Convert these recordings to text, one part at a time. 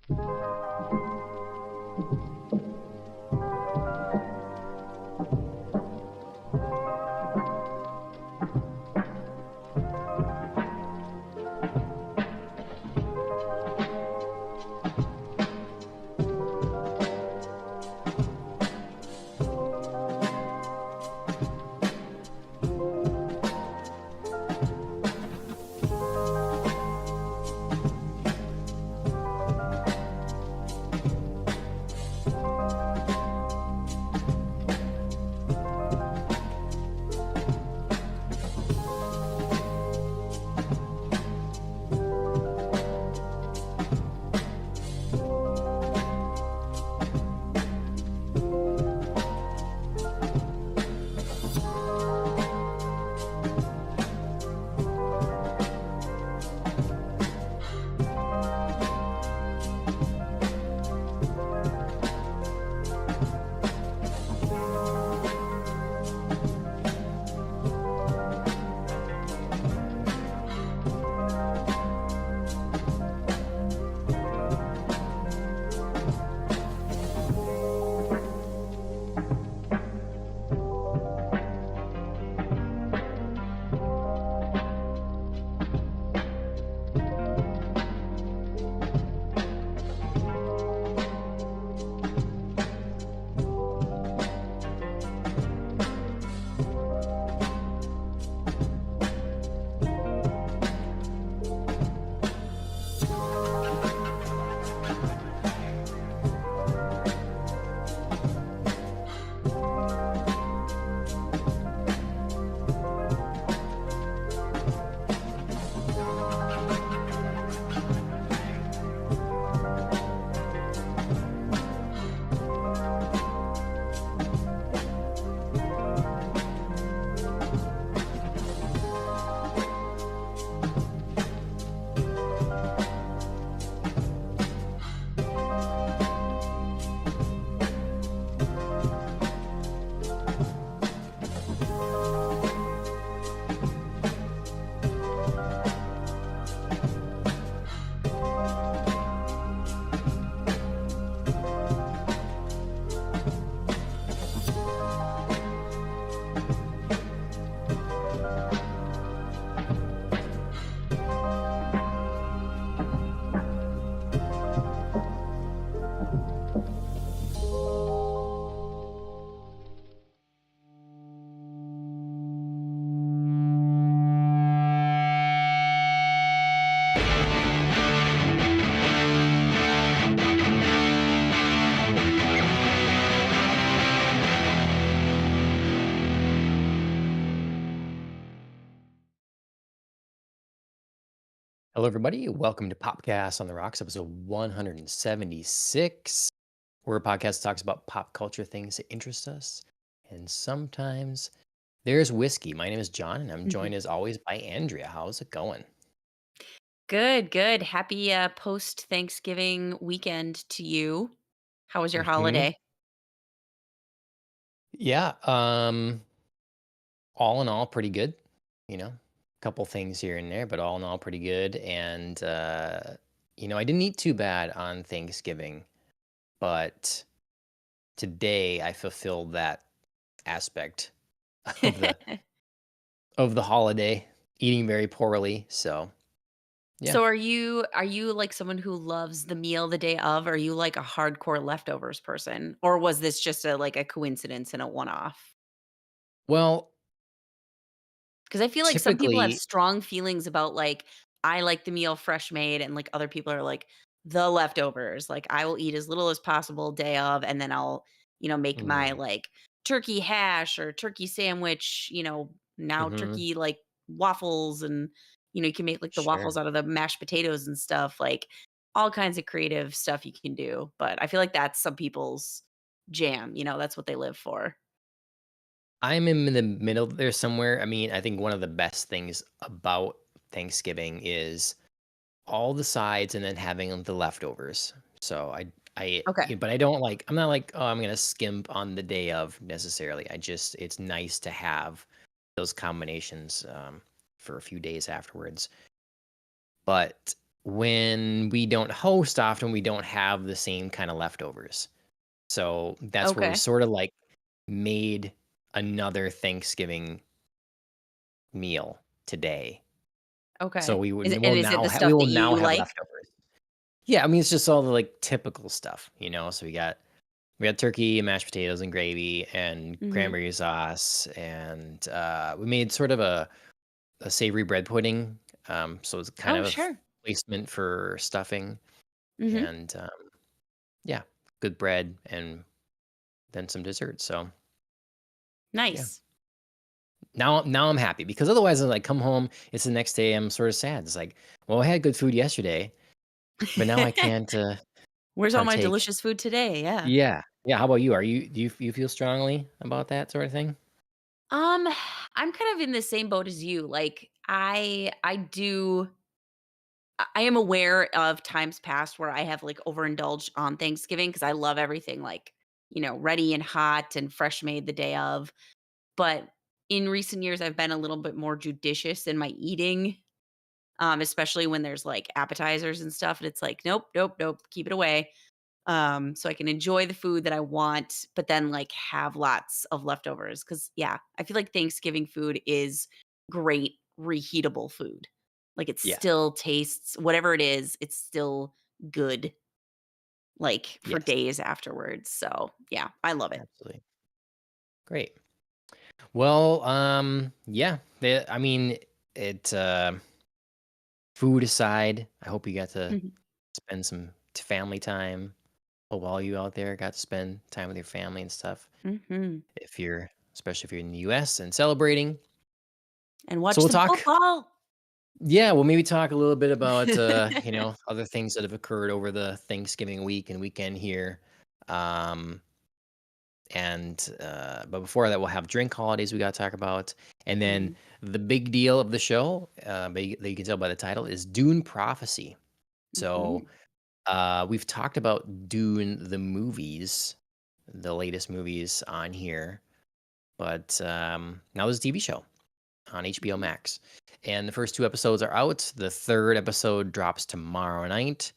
Hello, everybody. Welcome to Popcast on the Rocks, episode 176, where a podcast talks about pop culture things that interest us. And sometimes there's whiskey. My name is John, and I'm Mhm. joined as always by Andrea. How's it going? Good, good. Happy, post-Thanksgiving weekend to you. How was your Hmm. holiday? Yeah. All in all, pretty good. You know, a couple things here and there, but all in all, pretty good. And I didn't eat too bad on Thanksgiving, but today I fulfilled that aspect of the holiday, eating very poorly, so, yeah. So are you, like, someone who loves the meal the day of? Or are you, like, a hardcore leftovers person? Or was this just a coincidence and a one-off? Well, 'Cause I feel like some people have typically strong feelings about, like, "I like the meal fresh made," and, like, other people are like, "The leftovers." Like, "I will eat as little as possible day of, and then I'll, make my, mm, like, turkey hash or turkey sandwich, now mhm, turkey, like, waffles," and, you can make, like, the waffles sure. out of the mashed potatoes and stuff, like, all kinds of creative stuff you can do, but I feel like that's some people's jam, that's what they live for. I'm in the middle there somewhere. I mean, I think one of the best things about Thanksgiving is all the sides and then having the leftovers. So Okay. but I don't I'm not like, "Oh, I'm gonna skimp on the day of," necessarily. It's nice to have those combinations, for a few days afterwards. But when we don't host often, we don't have the same kinda leftovers. So, that's where we Okay. sorta, like, made another Thanksgiving meal today. So, Okay. we Is would it and will is it now the we stuff will that now you have like? leftovers. Yeah, I mean, it's just all the, like, typical stuff, so we got turkey and mashed potatoes and gravy and Mhm. cranberry sauce, and, we made sort of a savory bread pudding, so it's kind Oh, of a sure. placement for stuffing, Mhm. and, yeah, good bread and then some dessert, so, yeah. Nice. Now I'm happy because otherwise, I like, come home, it's the next day, I'm sorta sad. It's like, "Well, I had good food yesterday, but now I can't, Where's all my partake." delicious food today? Yeah. Yeah. Yeah, how about you? Are you do you feel strongly about that sort of thing? Um, I'm kind of in the same boat as you. Like I am aware of times past where I have like overindulged on Thanksgiving because I love everything like, ready and hot and fresh made the day of. But in recent years I've been a little bit more judicious in my eating. Especially when there's like appetizers and stuff. And it's like, nope, nope, nope, keep it away. So I can enjoy the food that I want, but then like have lots of leftovers. Cause yeah, I feel like Thanksgiving food is great reheatable food. Like it Yeah. still tastes whatever it is, it's still good like for Yes. days afterwards. So yeah, I love it. Absolutely. Great. Well, yeah, I mean, food aside, I hope you got to Mhm. spend some family time. Hope all you out there got to spend time with your family and stuff. Mhm. Especially if you're in the US and celebrating. And So watch we'll some talk. football. Yeah, we'll maybe talk a little bit about, other things that have occurred over the Thanksgiving week and weekend here. Um, but before that, we'll have drink holidays we got to talk about, and then Mhm. the big deal of the show, that you can tell by the title, is Dune Prophecy. So Mhm. we've talked about Dune the movies, the latest movies on here, but now there's a TV show on HBO Mhm. Max, and the first two episodes are out. The third episode drops tomorrow night,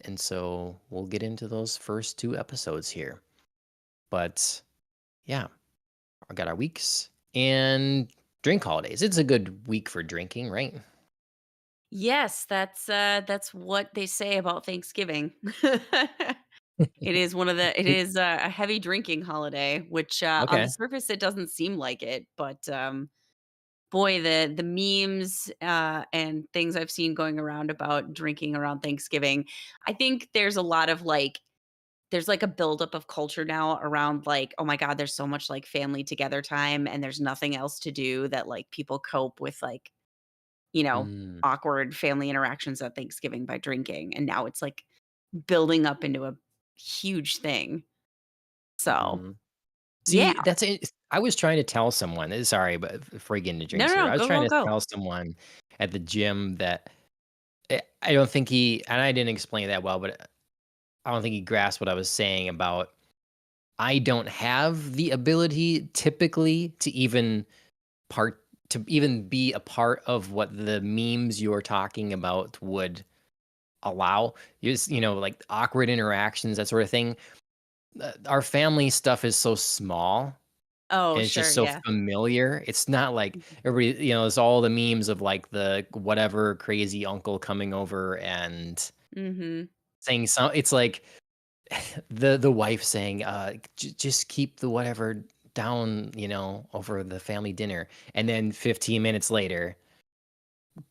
and so we'll get into those first two episodes here. But yeah, I got our weeks and drink holidays. It's a good week for drinking, right? Yes, that's what they say about Thanksgiving. It It- is a heavy drinking holiday, which, on the okay. surface, it doesn't seem like it, but, boy, the memes, and things I've seen going around about drinking around Thanksgiving, I think there's, like, a buildup of culture now around, like, "Oh my god, there's so much, like, family together time, and there's nothing else to do," that, like, people cope with, like, you know, Mm, awkward family interactions at Thanksgiving by drinking, and now it's, like, building up into a huge thing. So, mhm. yeah. See, that's it. I was trying to tell someone. Sorry, but before we get into No, drinks no, here, no, I was go, trying go, to go. tell someone at the gym that I don't think and I didn't explain it that well, but I don't think he grasped what I was saying about I don't have the ability typically to even be a part of what the memes you're talking about would allow. Like awkward interactions, that sort of thing. Our family stuff is so small Oh, and it's sure, just so yeah. familiar. It's not like Mhm. everybody, it's all the memes of like the whatever crazy uncle coming over and Mhm. saying some. It's like the wife saying, just keep the whatever down, over the family dinner, and then 15 minutes later,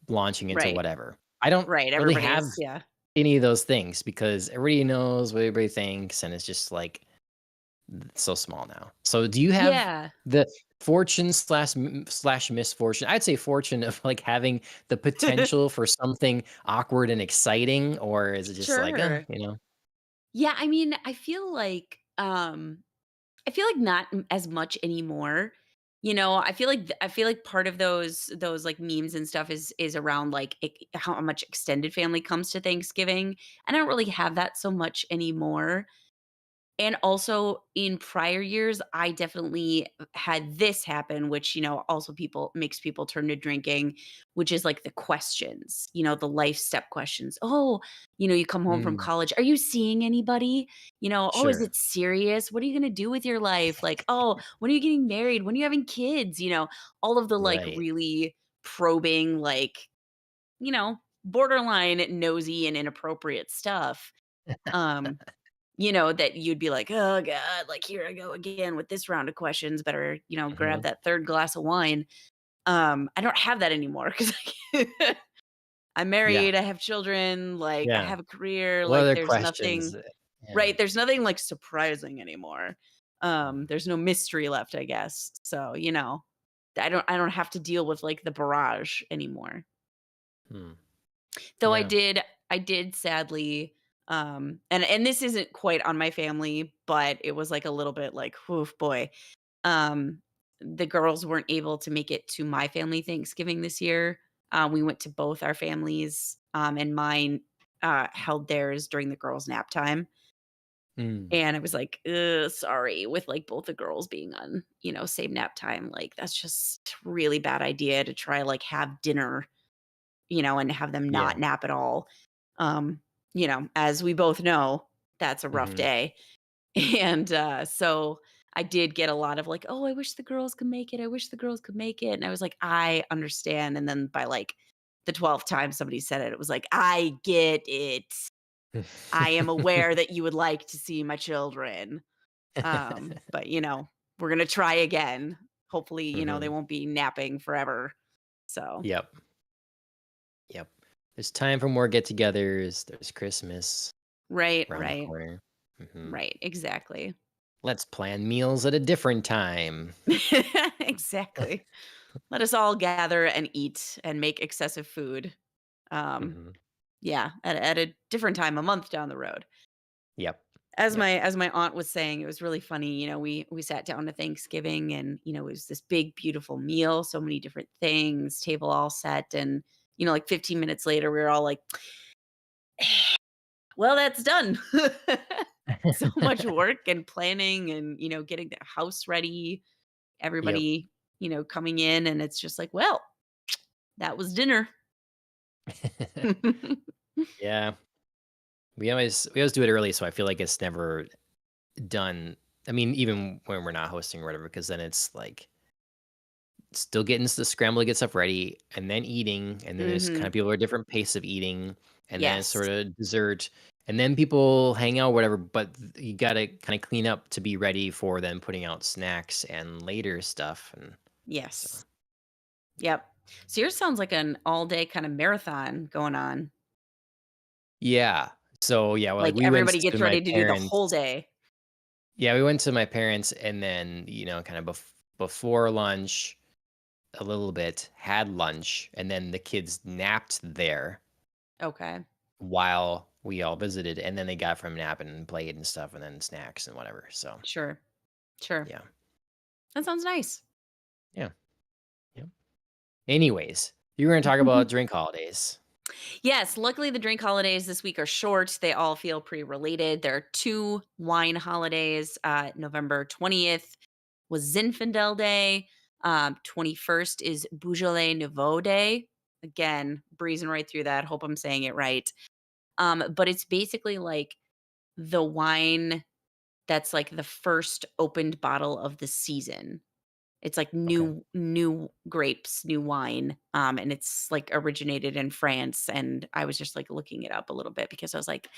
launching into Right, whatever. I don't right, really have everybody's yeah. any of those things because everybody knows what everybody thinks, and it's just like so small now. So, do you have Yeah, the fortune slash misfortune? I'd say fortune of like having the potential for something awkward and exciting, or is it just like, sure. Yeah, I mean, I feel like not as much anymore. I feel like part of those like memes and stuff is around like how much extended family comes to Thanksgiving. And I don't really have that so much anymore. And also in prior years, I definitely had this happen, which, also people makes people turn to drinking, which is like the questions, the life step questions. Oh, you come home from Mm, college. Are you seeing anybody? Oh, is sure. it serious? What are you going to do with your life? Like, oh, when are you getting married? When are you having kids? All of the like Right. really probing, like, borderline nosy and inappropriate stuff. Um, that you'd be like, "Oh god, like, here I go again with this round of questions, better, grab Mhm. that 3rd glass of wine." I don't have that anymore 'cause I'm Yeah. married, I have children, like, I Yeah. have a career, What like, other there's questions? nothing. Yeah. Right, there's nothing, like, surprising anymore. Mm, There's no mystery left, I guess. So, I don't have to deal with, like, the barrage anymore. hmm. Though I Yeah. did I did sadly, and this isn't quite on my family, but it was, like, a little bit like, "Oof, boy." Um, the girls weren't able to make it to my family Thanksgiving this year. We went to both our families, and mine, held theirs during the girls' nap time, Mm, and I was like, "Ugh, sorry," with, like, both the girls being on, same nap time, like, that's just really bad idea to try, like, have dinner, and have them not yeah. nap at all. Um, as we both know, that's a rough Mhm. day. And, so I did get a lot of like, "Oh, I wish the girls could make it. I wish the girls could make it." And I was like, "I understand." And then by like the 12th time somebody said it, it was like, "I get it. I am aware that you would like to see my children." But we're gonna try again. Hopefully, they Mhm. won't be napping forever. So, Yep. Yep. There's time for more get-togethers. There's Christmas right, around the right, corner. Mhm. right, exactly. Let's plan meals at a different time. Exactly. Let us all gather and eat and make excessive food. Um, Mhm. yeah, at a different time a month down the road. Yep. As Yep. my aunt was saying, it was really funny, we sat down to Thanksgiving and, it was this big, beautiful meal, so many different things, table all set, and, like 15 minutes later, we were all like, "Well, that's done." So much work and planning and, getting the house ready, Yep. everybody, coming in, and it's just like, "Well, that was dinner." Yeah. We always do it early, so I feel like it's never done. I mean, even when we're not hosting or whatever, because then it's like still getting the scramble to get stuff ready and then eating, and then there's kind Mhm. of people at a different pace of eating, and then it's Yes. sort of dessert, and then people hang out, whatever. But you gotta kind of clean up to be ready for then putting out snacks and later stuff, and so Yes. Yep. So yours sounds like an all-day kind of marathon going on. yeah. So yeah, well, like Like, we went everybody to gets my ready to do the whole parents. day. Yeah, we went to my parents, and then kind of before lunch a little bit, had lunch, and then the kids napped there Okay. while we all visited, and then they got from nap and played and stuff, and then snacks and whatever, so, Sure. Sure. yeah. That sounds nice. Yeah, yep. Anyways, you were gonna talk about drink holidays. Yes, luckily the drink holidays this week are short. They all feel pretty related. There are 2 wine holidays. November 20th was Zinfandel Day. 21st is Beaujolais Nouveau Day. Again, breezing right through that. Hope I'm saying it right. But it's basically like the wine that's like the first opened bottle of the season. It's like Okay. new grapes, new wine, and it's, like, originated in France, and I was just, like, looking it up a little bit because I was like,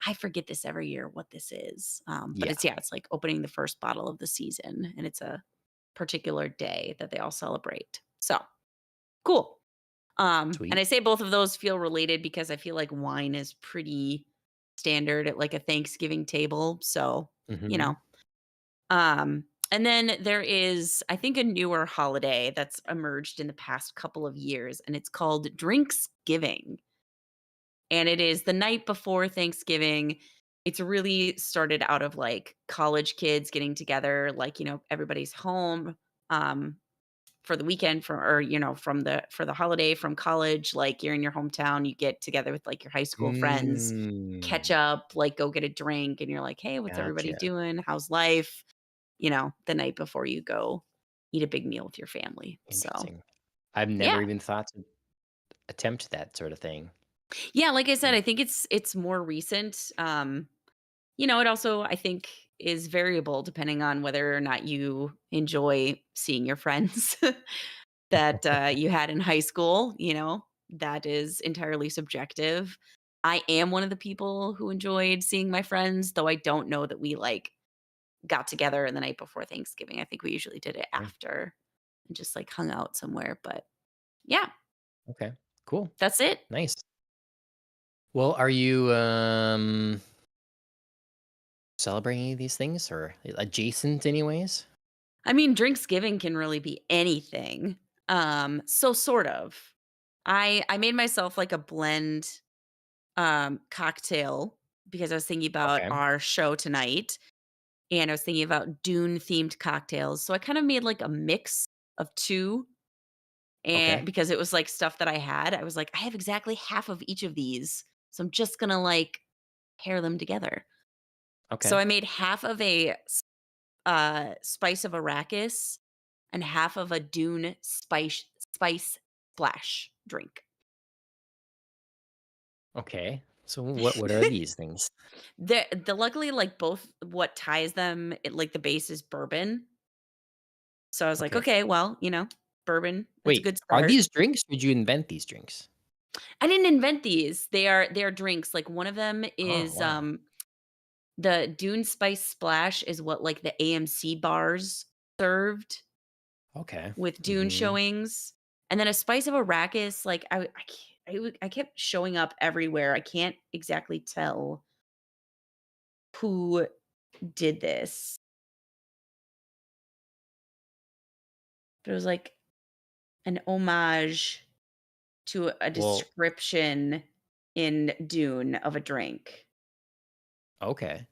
"I forget this every year what this is." But Yeah, it's like opening the first bottle of the season, and it's a particular day that they all celebrate. So, cool. And sweet. I say both of those feel related because I feel like wine is pretty standard at, like, a Thanksgiving table, so, you Mhm. know, and then there is, I think, a newer holiday that's emerged in the past couple of years, and it's called Drinksgiving. And it is the night before Thanksgiving. It's really started out of like college kids getting together, like, everybody's home. Um, for the weekend or, from for the holiday from college, like, you're in your hometown, you get together with, like, your high school friends, catch Mm, up, like, go get a drink, and you're like, "Hey, what's everybody gotcha. doing? How's life?" The night before you go eat a big meal with your family. So, Interesting. I've yeah. never even thought to attempt that sort of thing. Yeah, like I said, Yeah. I think it's more recent. It also, I think, is variable depending on whether or not you enjoy seeing your friends that you had in high school. That is entirely subjective. I am one of the people who enjoyed seeing my friends, though I don't know that we like got together the night before Thanksgiving. I think we usually did it Okay. after and just like hung out somewhere. But yeah, Okay. Cool. that's it. Nice. Well, are you celebrating any of these things or adjacent anyways? I mean, Drinksgiving can really be anything. So sort of. I made myself like a blend cocktail because I was thinking about Okay. our show tonight and I was thinking about Dune themed cocktails. So I kind of made like a mix of two and Okay. because it was like stuff that I had, I was like, I have exactly half of each of these. So I'm just gonna like pair them together. So Okay. I made half of a spice of arrakis and half of a Dune spice splash drink. Okay. So what are these things? The luckily, like, both what ties them, like, the base is bourbon. So I was like, Okay. "Okay, well, bourbon, that's a Wait, good are start." these drinks or did you invent these drinks? I didn't invent these. They are drinks. Like, one of them Oh, is, wow. the Dune Spice Splash is what, like, the AMC bars served Okay. with Dune Mhm. showings, and then a Spice of Arrakis, like, I kept showing up everywhere. I can't exactly tell who did this, but it was like an homage to a Well, description in Dune of a drink. okay.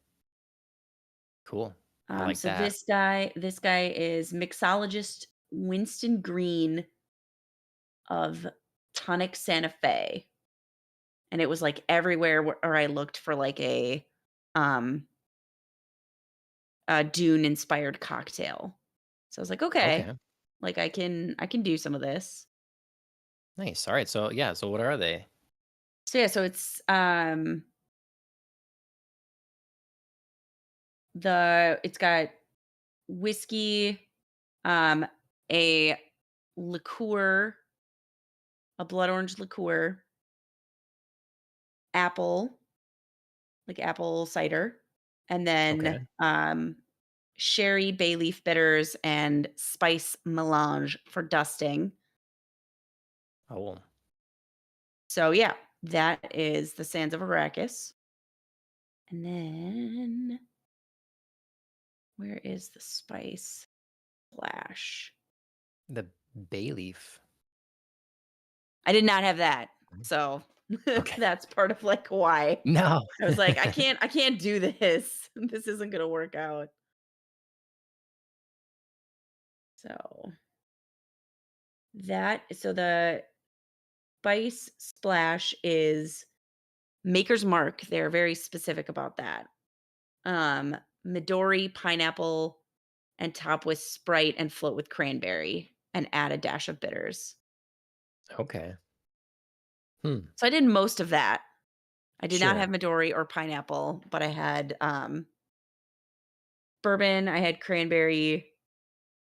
Cool. I like So that. this guy is mixologist Winston Green of Tonic Santa Fe, and it was like everywhere where I looked for like um a Dune inspired cocktail. So I was like, okay, Okay. like I can do some of this. Nice. All right. So yeah. So what are they? So yeah, so it's got whiskey, um, a liqueur, a blood orange liqueur, apple, like apple cider, and Okay. then sherry, bay leaf bitters, and spice melange for dusting. Oh, So yeah, that is the Sands of Arrakis. And then where is the spice splash? the bay leaf. I did not have that. Mhm. So Okay. that's part of like why No. I was like, I can't do this. This isn't gonna work out. So the spice splash is Maker's Mark. They're very specific about that. Midori, pineapple, and top with Sprite and float with cranberry and add a dash of bitters. Okay. Hmm. So I did most of that. I did not have Sure. Midori or pineapple, but I had bourbon, I had cranberry,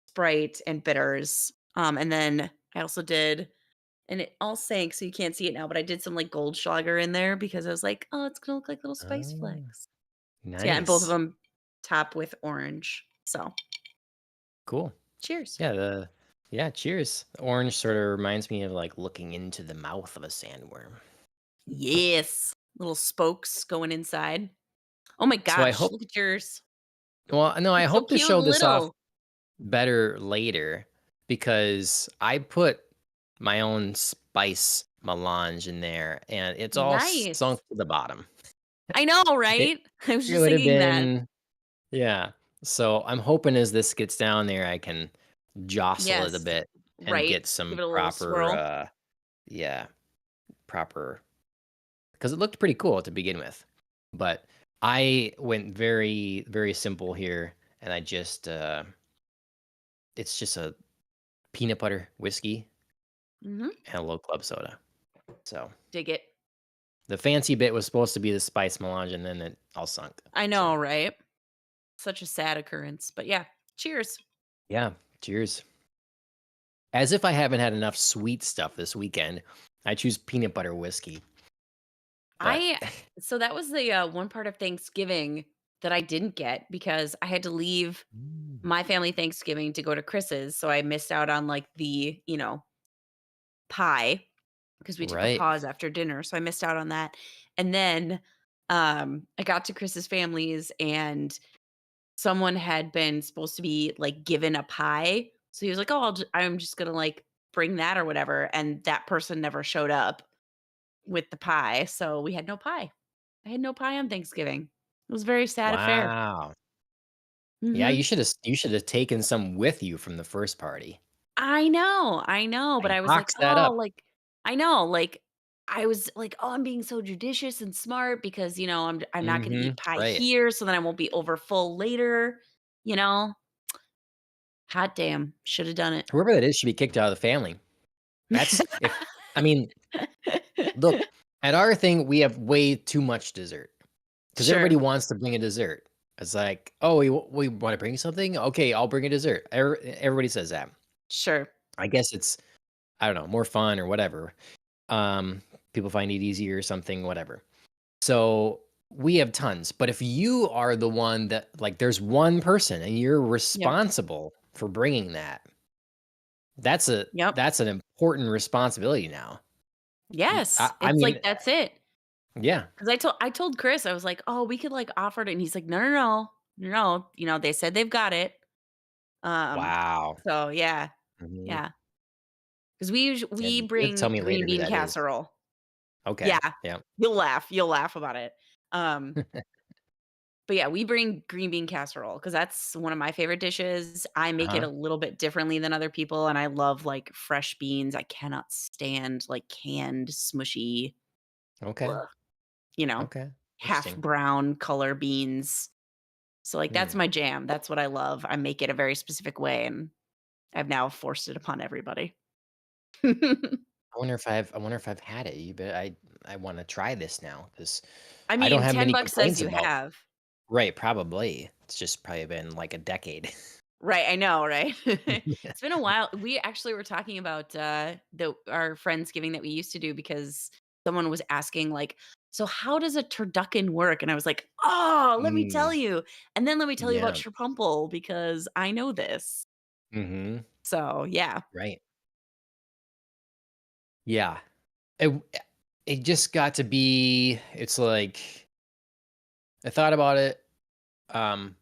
Sprite, and bitters. And then I also did, and it all sank, so you can't see it now, but I did some like Goldschlager in there because I was like, oh, it's gonna look like little spice Oh, flecks. So yeah, and both of nice. them top with orange. So Cool. cheers. Yeah. Yeah. Cheers. The orange sort of reminds me of like looking into the mouth of a sandworm. Yes. Little spokes going inside. Oh my So I gosh, hope. look at yours. Well, no, I It's so hope to cute show and this off little. better later because I put my own spice melange in there and it's all Nice. sunk to the bottom. I know, It, right? I was it just would have thinking that. been, yeah. So I'm hoping as this gets down there, I can jostle it a Yes. bit. and Right? get some Give it a little proper, swirl. yeah, proper, because it looked pretty cool to begin with. But I went very, very simple here, and I just, it's just a peanut butter whiskey Mhm. and a low club soda. So Dig it. the fancy bit was supposed to be the spice melange, and then it all sunk. I So know, right? Such a sad occurrence, but yeah. Cheers. yeah, cheers. As if I haven't had enough sweet stuff this weekend, I choose peanut butter whiskey. But I so that was the, one part of Thanksgiving that I didn't get because I had to leave Mm. my family Thanksgiving to go to Chris's, so I missed out on, like, the, pie because we took a Right. pause after dinner, so I missed out on that, and then, I got to Chris's family's and someone had been supposed to be, like, given a pie, so he was like, "Oh, I'm just gonna, like, bring that or whatever," and that person never showed up with the pie, so we had no pie. I had no pie on Thanksgiving. It was a very sad affair. Wow. Yeah, Mhm. you should have taken some with you from the first party. I know, but I I was like, boxed that "Oh," up. like I know, like, I was like, "Oh, I'm being so judicious and smart because, I'm not gonna eat Mhm. pie Right. here, so then I won't be over full later," you know? Hot damn, shoulda done it. Whoever that is should be kicked out of the family. That's if I mean, look, at our thing, we have way too much dessert because everybody Sure, wants to bring a dessert. It's like, "Oh, we wanna bring something? Okay, I'll bring a dessert." Everybody says that. sure. I guess it's, I don't know, more fun or whatever. Um, People find it easier or something, whatever. So, we have tons, but if you are the one that like, there's one person and you're Yep, responsible for bringing that, yep. that's an important responsibility now. Yes, I it's mean, like, that's it. yeah. 'Cause I told Chris, I was like, "Oh, we could, like, offer it," and he's like, "No, no, no. No, they said they've got it." Um, Wow. so yeah, Mhm. yeah. 'Cause we You have to tell bring me green later who bean that is. casserole. Okay. Yeah, Yeah. you'll laugh about it. Um, but yeah, we bring green bean casserole because that's one of my favorite dishes. I make it Uh-huh. a little bit differently than other people, and I love, like, fresh beans. I cannot stand, like, canned, smushy, Okay. ugh, you know, Okay. half Interesting. brown color beans. So, like, that's Hmm. my jam. That's what I love. I make it a very specific way, and I've now forced it upon everybody. I wonder if I've had it. You bet I wanna try this now because I I don't mean, have many 10 bucks says complaints you about. have. Right, probably. It's just probably been like a decade. Right, I know, right? It's been a while. We actually were talking about, our Friendsgiving that we used to do because someone was asking, like, "So how does a turducken work?" And I was like, "Oh, let me tell Mm, you, and then let me tell you about yeah. Sherpumple because I know this." Mhm. So, yeah. Right. Yeah. It w it just got to be it's like I thought about it, um,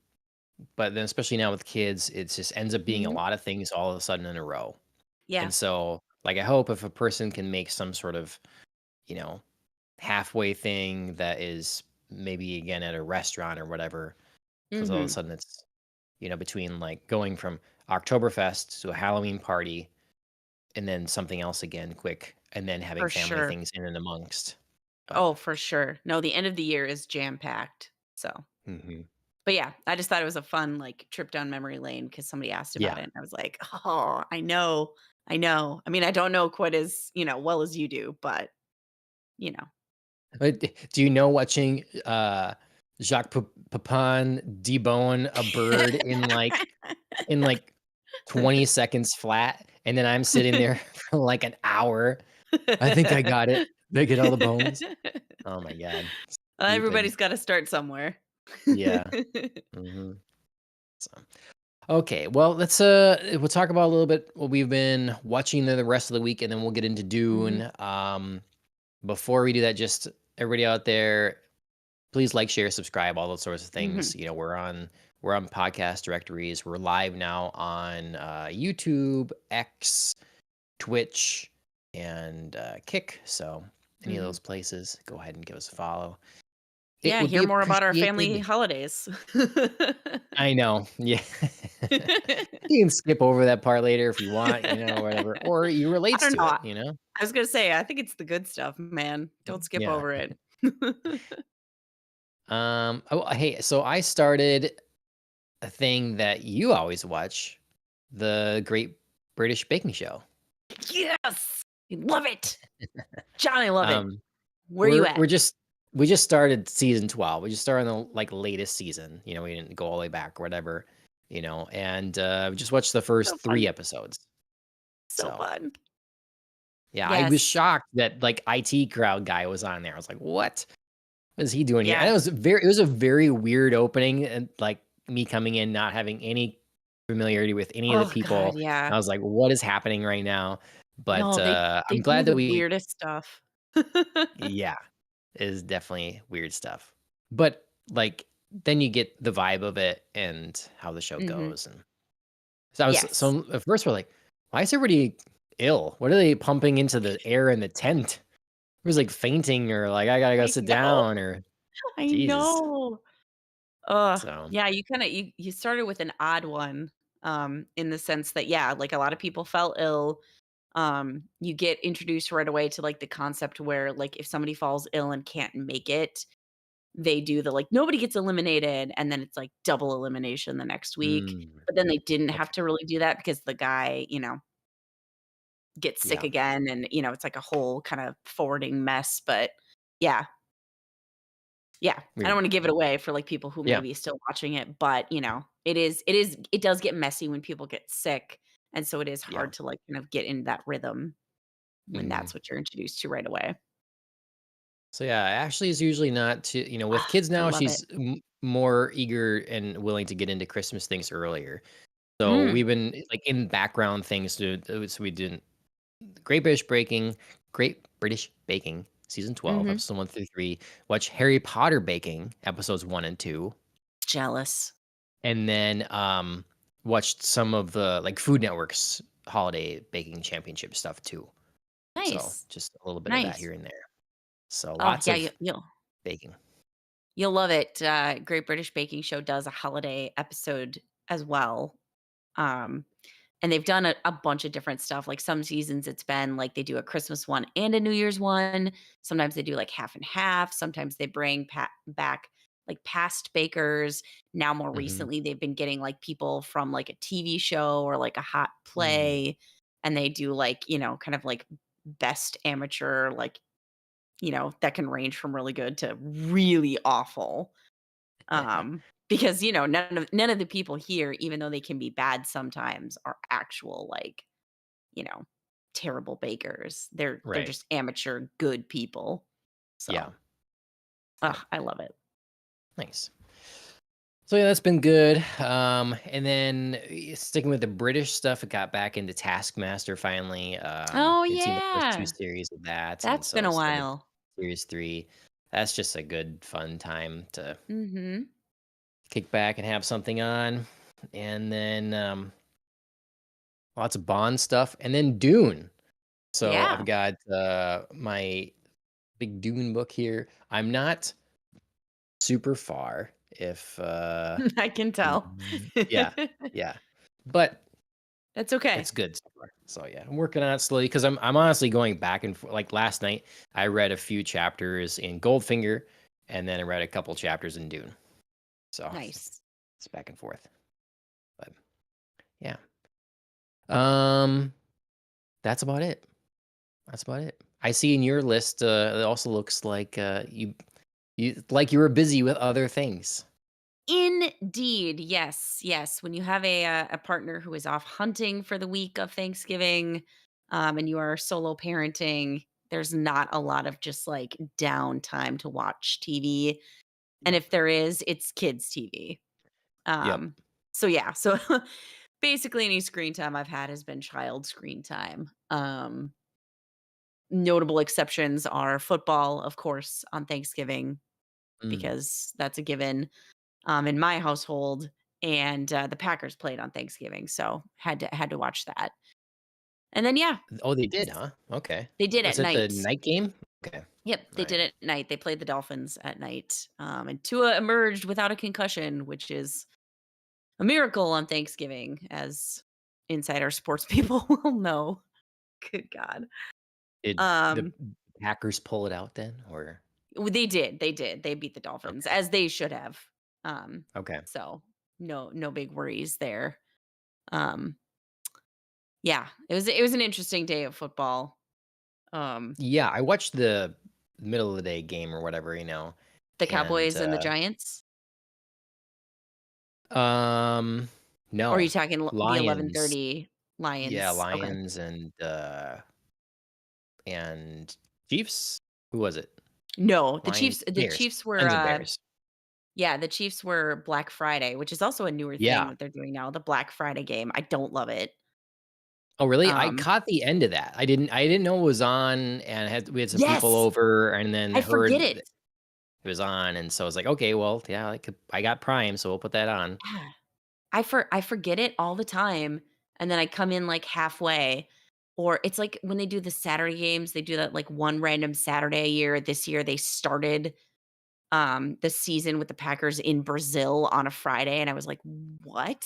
but then especially now with kids, it just ends up being a Mhm. lot of things all of a sudden in a row. Yeah. And so, like, I hope if a person can make some sort of, you know, halfway thing that is maybe again at a restaurant or whatever, because all of a Mhm. sudden it's, between like going from Oktoberfest to a Halloween party and then something else again quick and then having For family sure. things in and amongst. But Oh, for sure. No, the end of the year is jam-packed, so mhm. but yeah, I just thought it was a fun, like, trip down memory lane because somebody asked about Yeah. it, and I was like, "Oh, I know, I know." I mean, I don't know quite as, well as you do, but, you know. Do you know watching Jacques Pepin debone a bird in like 20 seconds flat, and then I'm sitting there for like an hour. I think I got it. They get all the bones. Oh my god. Stupid. Everybody's gotta start somewhere. Yeah. Mhm. So, okay, well, we'll talk about a little bit what we've been watching the rest of the week, and then we'll get into Mhm, Dune. Before we do that, just everybody out there, please like, share, subscribe, all those sorts of mhm, things. We're on podcast directories. We're live now on YouTube, X, Twitch, and Kick. So any of mhm. those places, go ahead and give us a follow. it Yeah, would be hear more about our family appreciated. holidays. I know, yeah. You can skip over that part later if you want, whatever, or you I relates don't to know. it, I was gonna say, I think it's the good stuff, man. Don't skip Yeah. over it. Hey, so I started a thing that you always watch, the Great British Baking Show. Yes! I love it. John, I love it. Um, Where you we're at? we're just we just started season 12. We just started on the, like, latest season, we didn't go all the way back or whatever, and, we just watched the So first fun. 3 episodes. So So, fun. yeah, I was Yes. shocked that, like, IT crowd guy was on there. I was like, "What? What is he doing here?" And Yeah. it was a very weird opening, and, like, me coming in not having any familiarity with any of the Oh god, people. yeah. I was like, "What is happening right now?" But, No, they I'm do glad that the we weirdest stuff. yeah, it is definitely weird stuff. But, like, then you get the vibe of it and how the show Mhm. goes, and so I was Yes. so at first we're like, "Why is everybody ill? What are they pumping into the air in the tent?" It was like fainting or like, "I gotta go I sit know. down," or I Jesus. know. Ugh. So, Yeah, you started with an odd one, in the sense that, yeah, like, a lot of people fell ill. You get introduced right away to, like, the concept where, like, if somebody falls ill and can't make it, they do the, like, nobody gets eliminated, and then it's, like, double elimination the next week. mm, But then they didn't have okay. to really do that because the guy, gets sick Yeah, again and, it's like a whole kind of forwarding mess, but yeah, yeah. I don't weird. wanna give it away for, like, people who may Yeah, be still watching it, but, it does get messy when people get sick, and so it is yeah. hard to, like, kind of get in that rhythm when Mhm. that's what you're introduced to right away. So, yeah, Ashley is usually not too with kids I now, love it. she's more eager and willing to get into Christmas things earlier. So, Mm, we've been, like, in background things so we didn't Great British Baking Great British Baking, season 12, mhm. episode 1 through 3, watch Harry Potter Baking, episodes 1 and 2, Jealous. and then, watched some of the, like, Food Network's holiday baking championship stuff too. So, Nice, just a little bit of that nice. here and there. So, Oh, lots yeah, of baking. you'll love it. Great British Baking Show does a holiday episode as well. Um, and they've done a bunch of different stuff. Like some seasons, it's been like they do a Christmas one and a New Year's one. Sometimes they do like half and half. Sometimes they bring back like past bakers. Now, more Mhm. recently, they've been getting like people from like a TV show or like a hot Mm. play, and they do like kind of like best amateur, like that can range from really good to really awful. Because, none of the people here, even though they can be bad sometimes, are actual, like, you know, terrible bakers. They're Right. just amateur good people. Yeah. So, Yep. I love it. Nice. So, yeah, that's been good. And then, sticking with the British stuff, I got back into Taskmaster finally. Oh, I'd seen the first 2 yeah. series of that, and That's so been I a started while. series 3. That's just a good fun time to Mhm. kick back and have something on. And then, lots of Bond stuff, and then Dune. So, I've Yeah. got, my big Dune book here. I'm not super far if, I can tell. yeah, yeah, but That's okay. it's good so far. So, yeah, I'm working on it slowly because I'm honestly going back and forth. Like, last night, I read a few chapters in Goldfinger, and then I read a couple chapters in Dune. So, Nice. it's back and forth, but yeah. Um, that's about it. That's about it. I see in your list, it also looks like, you were busy with other things. Indeed. Yes. Yes. When you have a partner who is off hunting for the week of Thanksgiving, and you are solo parenting, there's not a lot of just like downtime to watch TV. And Yep. if there is, it's kids TV. Yep. Um, so yeah. So basically any screen time I've had has been child screen time. Notable exceptions are football, of course, on Thanksgiving, Mm. because that's a given in my household, and, the Packers played on Thanksgiving, so had to watch that. And then, yeah, Oh, they did, just huh? Okay. they did Was at it the night. night game? Okay. Yep, they Right. did it at night. They played the Dolphins at night, and Tua emerged without a concussion, which is a miracle on Thanksgiving, as insider sports people will know. Good God. Did the Um, Packers pull it out then, or they did, they did. They beat the Dolphins, okay. as they should have. Um, Okay. so no big worries there. Um, yeah, it was an interesting day of football. Um, Yeah, I watched the middle of the day game or whatever, the and, Cowboys and the Giants? um, Or are you no, talking the Lions. 11:30 Yeah, Lions? Okay. Lions and Chiefs? Who was it? No, the Lions Chiefs the Bears. Chiefs were, Lions and Bears. yeah, the Chiefs were Black Friday, which is also a newer thing Yeah. that they're doing now, the Black Friday game. I don't love it. Oh, really? I Um caught the end of that. I didn't know it was on, and we had some people Yes! over and then I forget heard it. that it was on, and so I was like, "Okay, well, yeah, I got Prime, so we'll put that on." Yeah. I forget it all the time, and then I come in, like, halfway, or it's like when they do the Saturday games, they do that, like, one random Saturday a year. This year, they started, the season with the Packers in Brazil on a Friday, and I was like, "What?"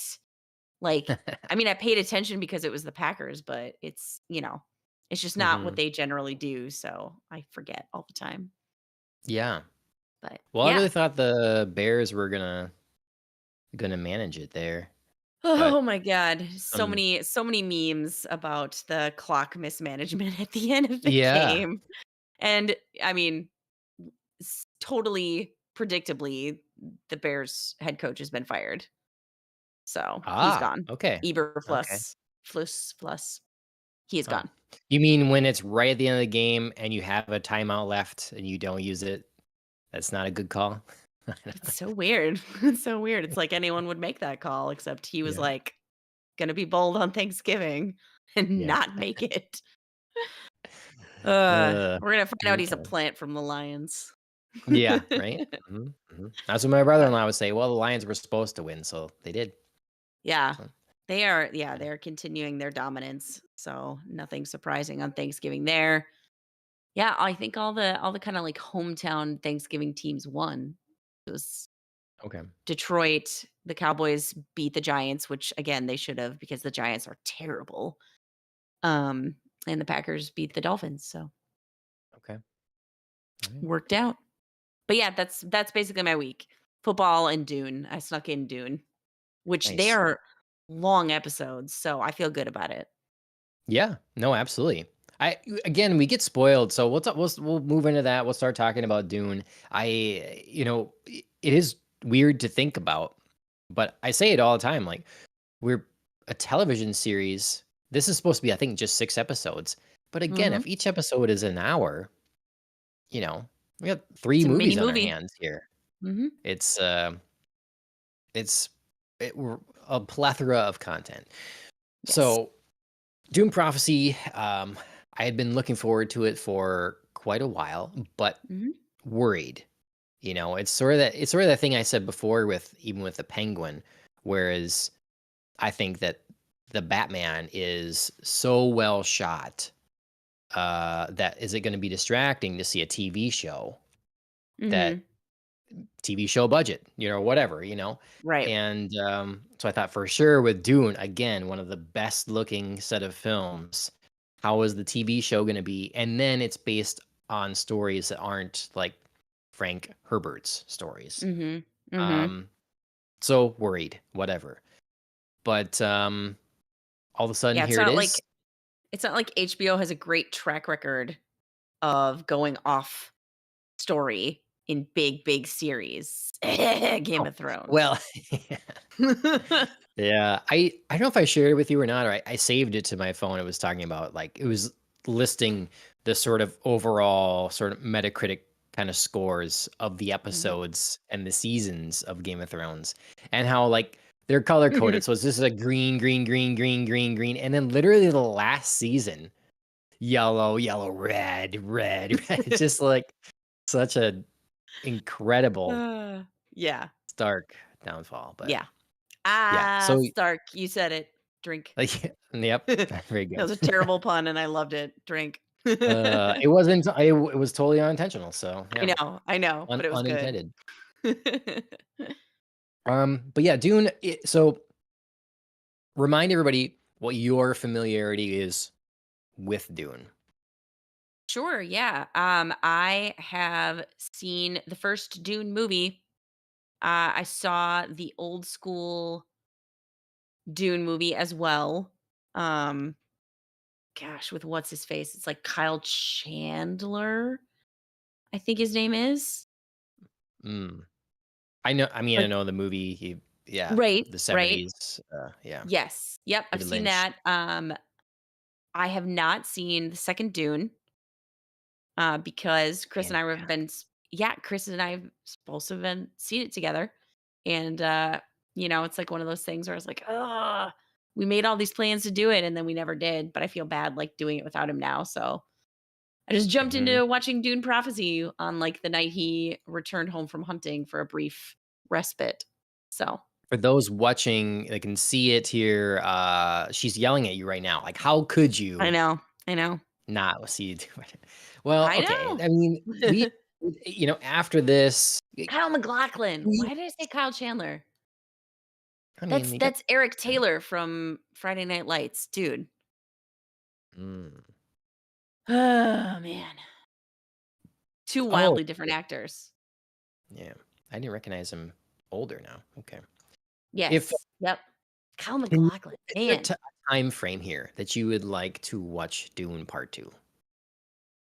Like, I mean, I paid attention because it was the Packers, but it's just not what Mhm. they generally do, so I forget all the time. Yeah. But Well, I yeah. really thought the Bears were gonna manage it there, Oh but, my god, um so many memes about the clock mismanagement at the end of the yeah. game, and, I mean, totally predictably, the Bears head coach has been fired, so he's Ah, gone. okay, okay. Eberflus, he is Huh. gone. You mean when it's right at the end of the game and you have a timeout left and you don't use it, that's not a good call? It's so weird. It's so weird. It's like anyone would make that call, except he was, Yeah. like, gonna be bold on Thanksgiving and Yeah. not make it. Uh, We're gonna find out he's a okay. plant from the Lions. Yeah, right? Mhm, mhm. That's what my Uh, brother-in-law would say, "Well, the Lions were supposed to win, so they did." yeah. So, Yeah, yeah. they're continuing their dominance, so nothing surprising on Thanksgiving there. Yeah, I think all the kinda, like, hometown Thanksgiving teams won. It was Okay. Detroit, the Cowboys beat the Giants, which, again, they should have because the Giants are terrible. Um, and the Packers beat the Dolphins, so Okay. Alright. worked out. But yeah, that's basically my week. Football and Dune. I snuck in Dune, which they Nice. are long episodes, so I feel good about it. Yeah. No, absolutely. Again, we get spoiled, so we'll move into that. We'll start talking about Dune. It is weird to think about, but I say it all the time. Like we're a television series. This is supposed to be, I think, just 6 episodes. But again, Mhm. if each episode is an hour, you know, we got three It's a mini movies on our movie. hands here. Mhm. It's it's we're a plethora of content. Yes. So Doom Prophecy, I had been looking forward to it for quite a while, but Mhm. worried. It's sort of that thing I said before with even with the Penguin, whereas I think that the Batman is so well shot, that is it going to be distracting to see a TV show that Mhm. TV show budget, whatever, Right. and so I thought for sure with Dune, again, one of the best looking set of films. How is the TV show going to be? And then it's based on stories that aren't like Frank Herbert's stories. Mhm. Mhm. Um, so worried, whatever. But all of a sudden, Yeah, here it is. it's not like HBO has a great track record of going off story in big, big series. Game Oh, of Thrones. well, yeah. I don't know if I shared it with you or not, or I saved it to my phone. It was talking about like it was listing the sort of overall sort of Metacritic kind of scores of the Mhm. episodes and the seasons of Game of Thrones, and how like they're color coded. So it's just a green, green, green, green, green, green, and then literally the last season, yellow, yellow, red, red, red. It's just like such a incredible Yeah. stark downfall. But Yeah. yeah, Ah, so Stark, you said it. Drink. like, yep, That very was good. a terrible pun, and I loved it. Drink. It was totally unintentional, so, yeah, I know, but it was good. unintended. But yeah, Dune, so remind everybody what your familiarity is with Dune. Sure, yeah. I have seen the first Dune movie. I saw the old school Dune movie as well. Um, Gosh, with what's his face? It's like Kyle Chandler, I think his name is. Mm. I Like know the movie, yeah, right, the right. '70s, yeah, Yes. Yep, I've David seen Lynch. that. I have not seen the second Dune, because Chris and I have been Fantastic. s yeah, Chris and I have supposed to have been seen it together, and, it's like one of those things where I was like, "Ugh, we made all these plans to do it, and then we never did," but I feel bad, like, doing it without him now, so I just jumped Mhm. into watching Dune Prophecy on, like, the night he returned home from hunting for a brief respite, so For those watching, they can see it here, she's yelling at you right now, like, how could I you know, I know. not see it? Well, I okay, know. I mean, after this, Kyle MacLachlan. we Why did I say Kyle Chandler? I mean, That's you got that's Eric Taylor from Friday Night Lights, dude. Mm. Oh, man. 2 Oh, wildly different actors. yeah. I didn't recognize him older now, okay. If Yes. Yep. Kyle Can you MacLachlan, is there man. a time frame here that you would like to watch Dune Part 2?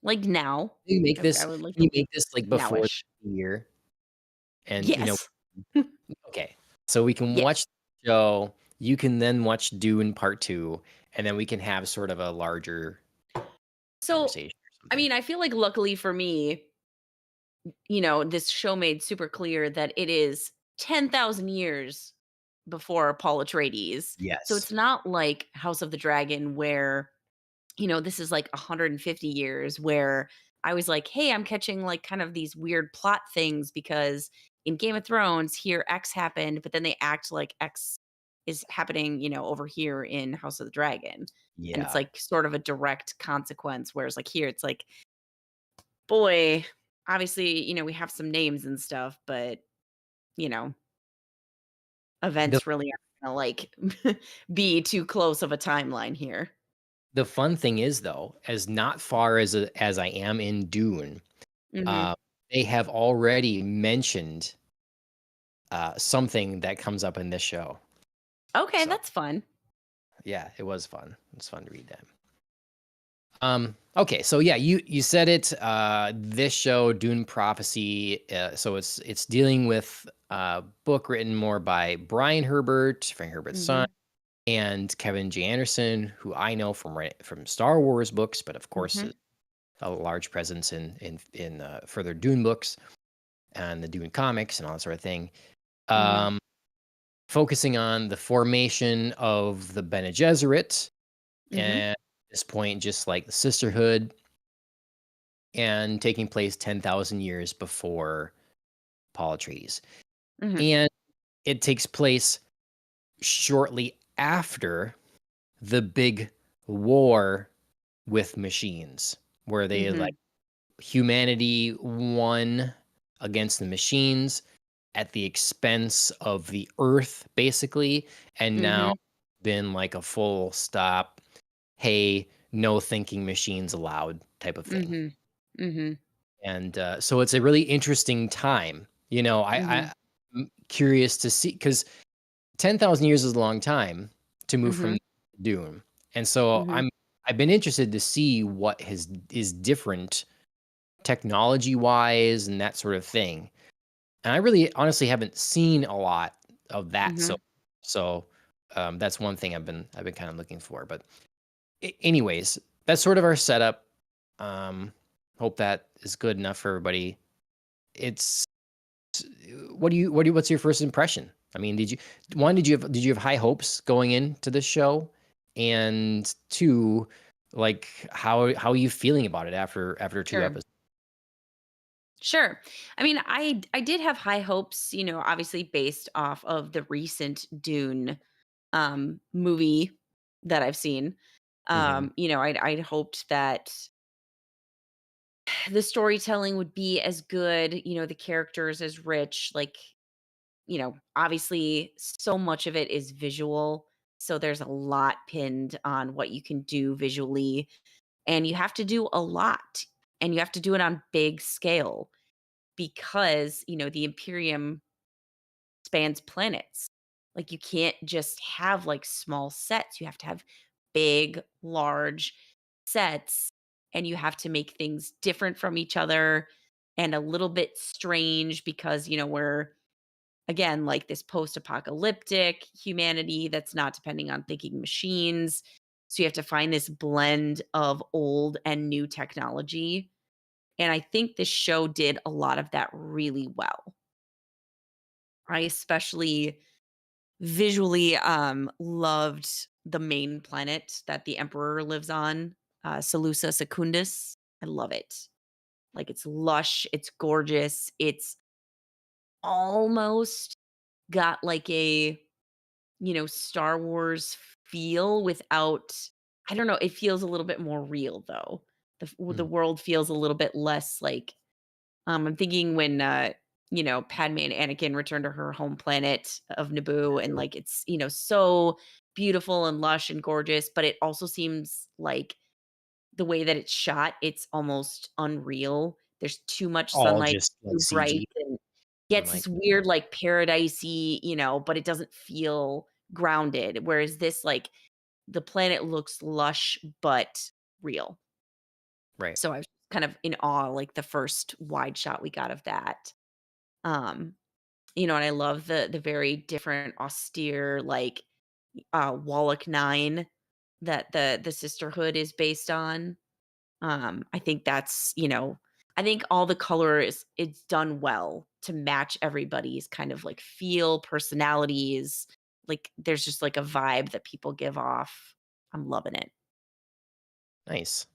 Like, now. Can you make I this would like can you to make this, like, before nowish. the year? And, Yes. okay. So we can Yes. watch the show, you can then watch Dune Part 2, and then we can have sort of a larger So, conversation or I something. mean, I feel like luckily for me, this show made super clear that it is 10,000 years before Paul Atreides. So Yes. it's not like House of the Dragon where, this is like 150 years where I was like, hey, I'm catching like kind of these weird plot things because in Game of Thrones, here X happened, but then they act like X is happening, over here in House of the Dragon. And it's Yeah. like sort of a direct consequence. Whereas like here, it's like, boy, obviously, we have some names and stuff, but, you know, The events really aren't gonna like be too close of a timeline here. the fun thing is, though, as not far as I am in Dune, Mhm. uh, they have already mentioned, something that comes up in this show. Okay, So, that's fun. yeah, it was fun. It's fun to read that. Okay, so yeah, you said it. This show, Dune Prophecy. So it's dealing with a book written more by Brian Herbert, Frank Herbert's son, Mhm. and Kevin J. Anderson, who I know from Star Wars books, but of course Mhm. a large presence in further Dune books and the Dune comics and all that sort of thing. Mhm. Um, Focusing on the formation of the Bene Gesserit, Mhm. and at this point, just like the Sisterhood, and taking place 10,000 years before Paul Atreides. Mhm. And it takes place shortly after the big war with machines, where they like Mhm. humanity won against the machines at the expense of the earth, basically. And now Mhm. been like a full stop, hey, no thinking machines allowed type of thing. Mhm. Mhm. And, so it's a really interesting time. Mhm. I'm curious to see because 10,000 years is a long time to move from Mhm. Dune, and so Mhm. I've been interested to see what is different technology-wise and that sort of thing, and I really honestly haven't seen a lot of that, Mhm. so, that's one thing I've been kinda looking for, but anyways, that's sort of our setup. Um, Hope that is good enough for everybody. It's what's your first impression? I mean, did you have high hopes going into this show? And 2, like, how are you feeling about it after 2 Sure. episodes? Sure. I mean, I did have high hopes, obviously based off of the recent Dune movie that I've seen. Mhm. I'd hoped that the storytelling would be as good, the characters as rich, like, obviously so much of it is visual. So there's a lot pinned on what you can do visually, and you have to do a lot, and you have to do it on big scale because, the Imperium spans planets. Like, you can't just have, like, small sets, you have to have big, large sets, and you have to make things different from each other and a little bit strange because, we're, again, like, this post-apocalyptic humanity that's not depending on thinking machines, so you have to find this blend of old and new technology, and I think this show did a lot of that really well. I especially visually, loved the main planet that the Emperor lives on, Salusa Secundus. I love it. Like, it's lush, it's gorgeous, it's almost got, like, a, Star Wars feel without, I don't know, it feels a little bit more real, though. The Mm. world feels a little bit less like, I'm thinking when, Padme and Anakin return to her home planet of Naboo, and, like, it's, so beautiful and lush and gorgeous, but it also seems like the way that it's shot, it's almost unreal. There's too much All sunlight, just like too bright, CG. and I'm gets like, this weird, like, paradisey, but it doesn't feel grounded, whereas this, like, the planet looks lush but real. right. So I was kind of in awe, like, the first wide shot we got of that. Um, and I love the very different austere, like, Wallach 9 that the sisterhood is based on. I think that's, I think all the color is it's done well to match everybody's kind of, like, feel, personalities. Like, there's just, like, a vibe that people give off. I'm loving it. Nice.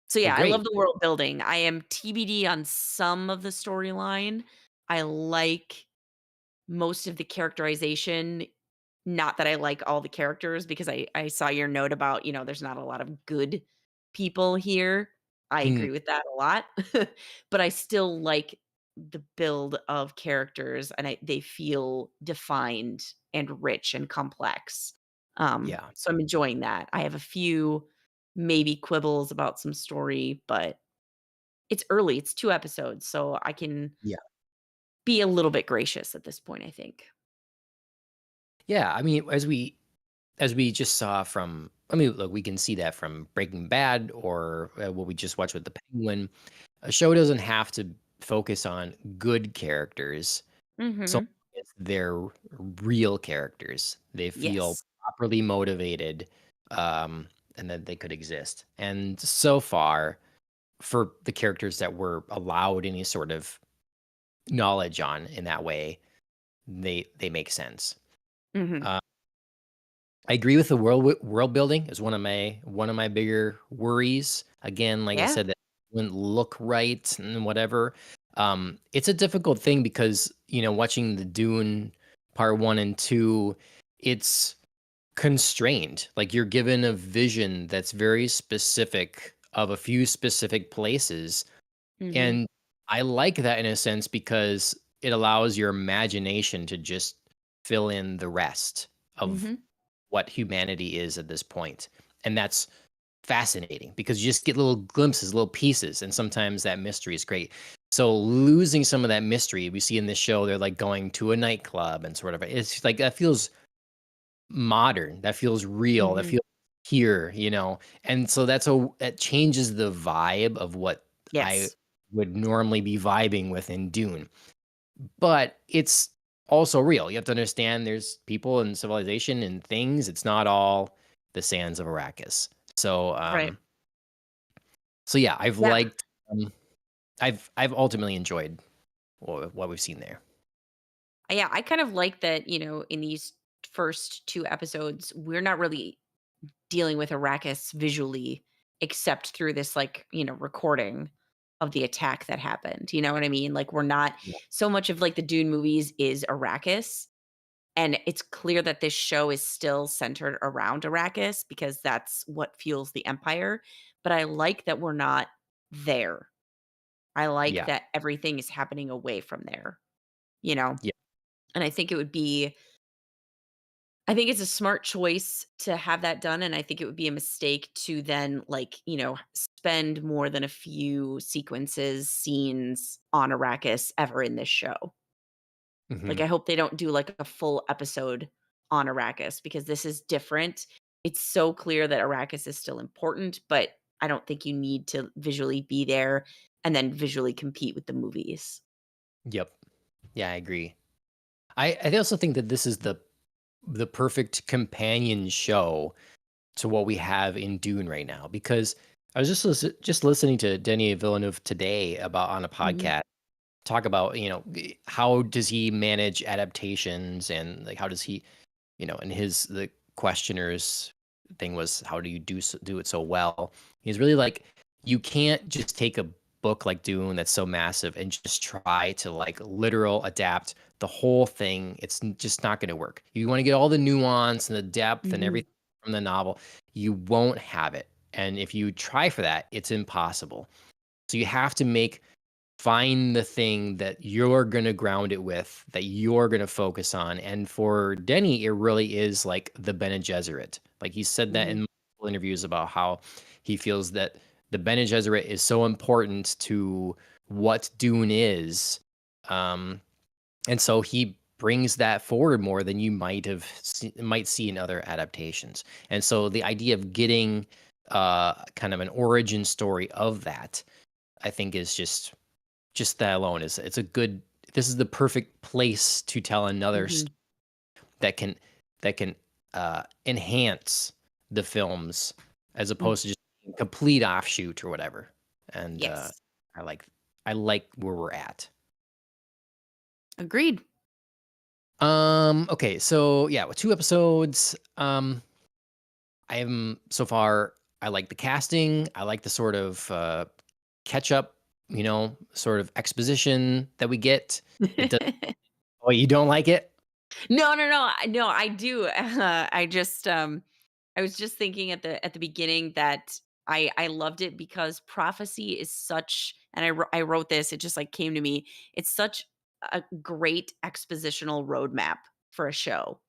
So, Well, yeah, I great. love the world building. I am TBD on some of the storyline. I like most of the characterization. Not that I like all the characters because I saw your note about, there's not a lot of good people here. I Mm, agree with that a lot. But I still like the build of characters, and they feel defined and rich and complex. yeah. So I'm enjoying that. I have a few maybe quibbles about some story, but it's early. It's 2 episodes, so I can Yeah. be a little bit gracious at this point, I think. Yeah. I mean, as we just saw from, I mean, look, we can see that from Breaking Bad or what we just watched with the Penguin. A show doesn't have to focus on good characters so Mhm. long as they're real characters. They feel Yes. properly motivated, um, and that they could exist. And so far, for the characters that were allowed any sort of knowledge on in that way, they make sense. Mhm. Uh, I agree with the world building is one of my bigger worries. Again, like I Yeah. said, that wouldn't look right and whatever. It's a difficult thing because watching the Dune part 1 and 2, it's constrained. Like you're given a vision that's very specific of a few specific places, Mhm. and I like that in a sense because it allows your imagination to just fill in the rest of Mhm. what humanity is at this point. And that's fascinating because you just get little glimpses, little pieces, and sometimes that mystery is great. So losing some of that mystery, we see in this show, they're like going to a nightclub and sort of it's like that feels modern, that feels real, that Mhm. feels here. And so that changes the vibe of what I Yes. would normally be vibing with in Dune. But it's also real. You have to understand there's people and civilization and things. It's not all the sands of Arrakis. So, Right. yeah, I've Yeah. liked, I've ultimately enjoyed what we've seen there. Yeah, I kind of like that, in these first 2 episodes, we're not really dealing with Arrakis visually except through this, like, recording of the attack that happened, you know what I mean? Like, we're not Yeah. so much of, like, the Dune movies is Arrakis, and it's clear that this show is still centered around Arrakis because that's what fuels the Empire, but I like that we're not there. I like Yeah. that everything is happening away from there, you know? Yeah. And I think it's a smart choice to have that done, and I think it would be a mistake to then, like, spend more than a few sequences, scenes on Arrakis ever in this show. Like, Mhm. I hope they don't do, like, a full episode on Arrakis because this is different. It's so clear that Arrakis is still important, but I don't think you need to visually be there and then visually compete with the movies. Yep. Yeah, I agree. I also think that this is the perfect companion show to what we have in Dune right now, because I was just listening to Denis Villeneuve today about on a Mhm, podcast talk about, how does he manage adaptations, and like how does he, and the questioner's thing was, how do you do it so well? He's really like, you can't just take a book like Dune that's so massive and just try to like literal adapt the whole thing. It's just not going to work. You want to get all the nuance and the depth and mhm, everything from the novel, you won't have it. And if you try for that, it's impossible. So you have to find the thing that you're gonna ground it with, that you're gonna focus on. And for Denny, it really is like the Bene Gesserit. Like he said that mhm, in multiple interviews about how he feels that the Bene Gesserit is so important to what Dune is. Um, and so he brings that forward more than you might see in other adaptations. And so the idea of getting kind of an origin story of that, I think, is just that alone is it's a good this is the perfect place to tell another mhm. that can enhance the films as Mm, opposed to just complete offshoot or whatever. And yes. I like I like where we're at. Agreed. Okay, so yeah, with 2 episodes, I am so far I like the casting, I like the sort of catch up, sort of exposition that we get. It does. Oh, you don't like it? No, no, no, no, I do. I was just thinking at the beginning that I loved it because prophecy is such, and I wrote this, it just, like, came to me. It's such a great expositional roadmap for a show.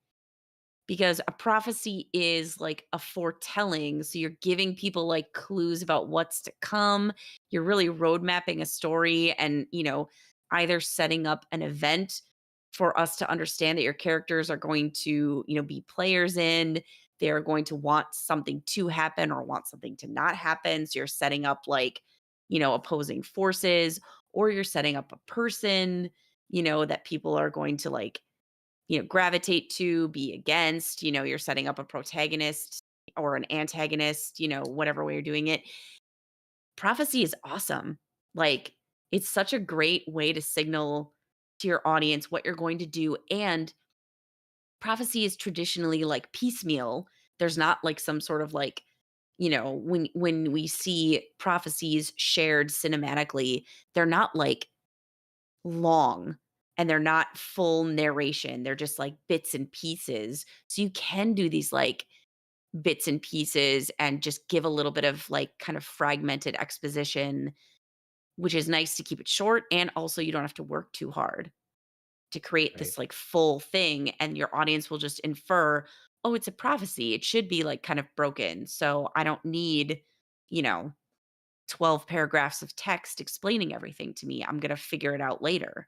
Because a prophecy is like a foretelling, so you're giving people, like, clues about what's to come. You're really road mapping a story and, either setting up an event for us to understand that your characters are going to, be players in. They're going to want something to happen or want something to not happen, so you're setting up, like, opposing forces, or you're setting up a person, that people are going to, like, gravitate to, be against, you're setting up a protagonist or an antagonist, whatever way you're doing it. Prophecy is awesome. Like, it's such a great way to signal to your audience what you're going to do. And prophecy is traditionally like piecemeal. There's not like some sort of like, when we see prophecies shared cinematically, they're not like long and they're not full narration. They're just like bits and pieces. So you can do these like bits and pieces and just give a little bit of like kind of fragmented exposition, which is nice to keep it short. And also, you don't have to work too hard to create Right. this like full thing. And your audience will just infer, oh, it's a prophecy. It should be like kind of broken. So I don't need, you know, 12 paragraphs of text explaining everything to me. I'm going to figure it out later.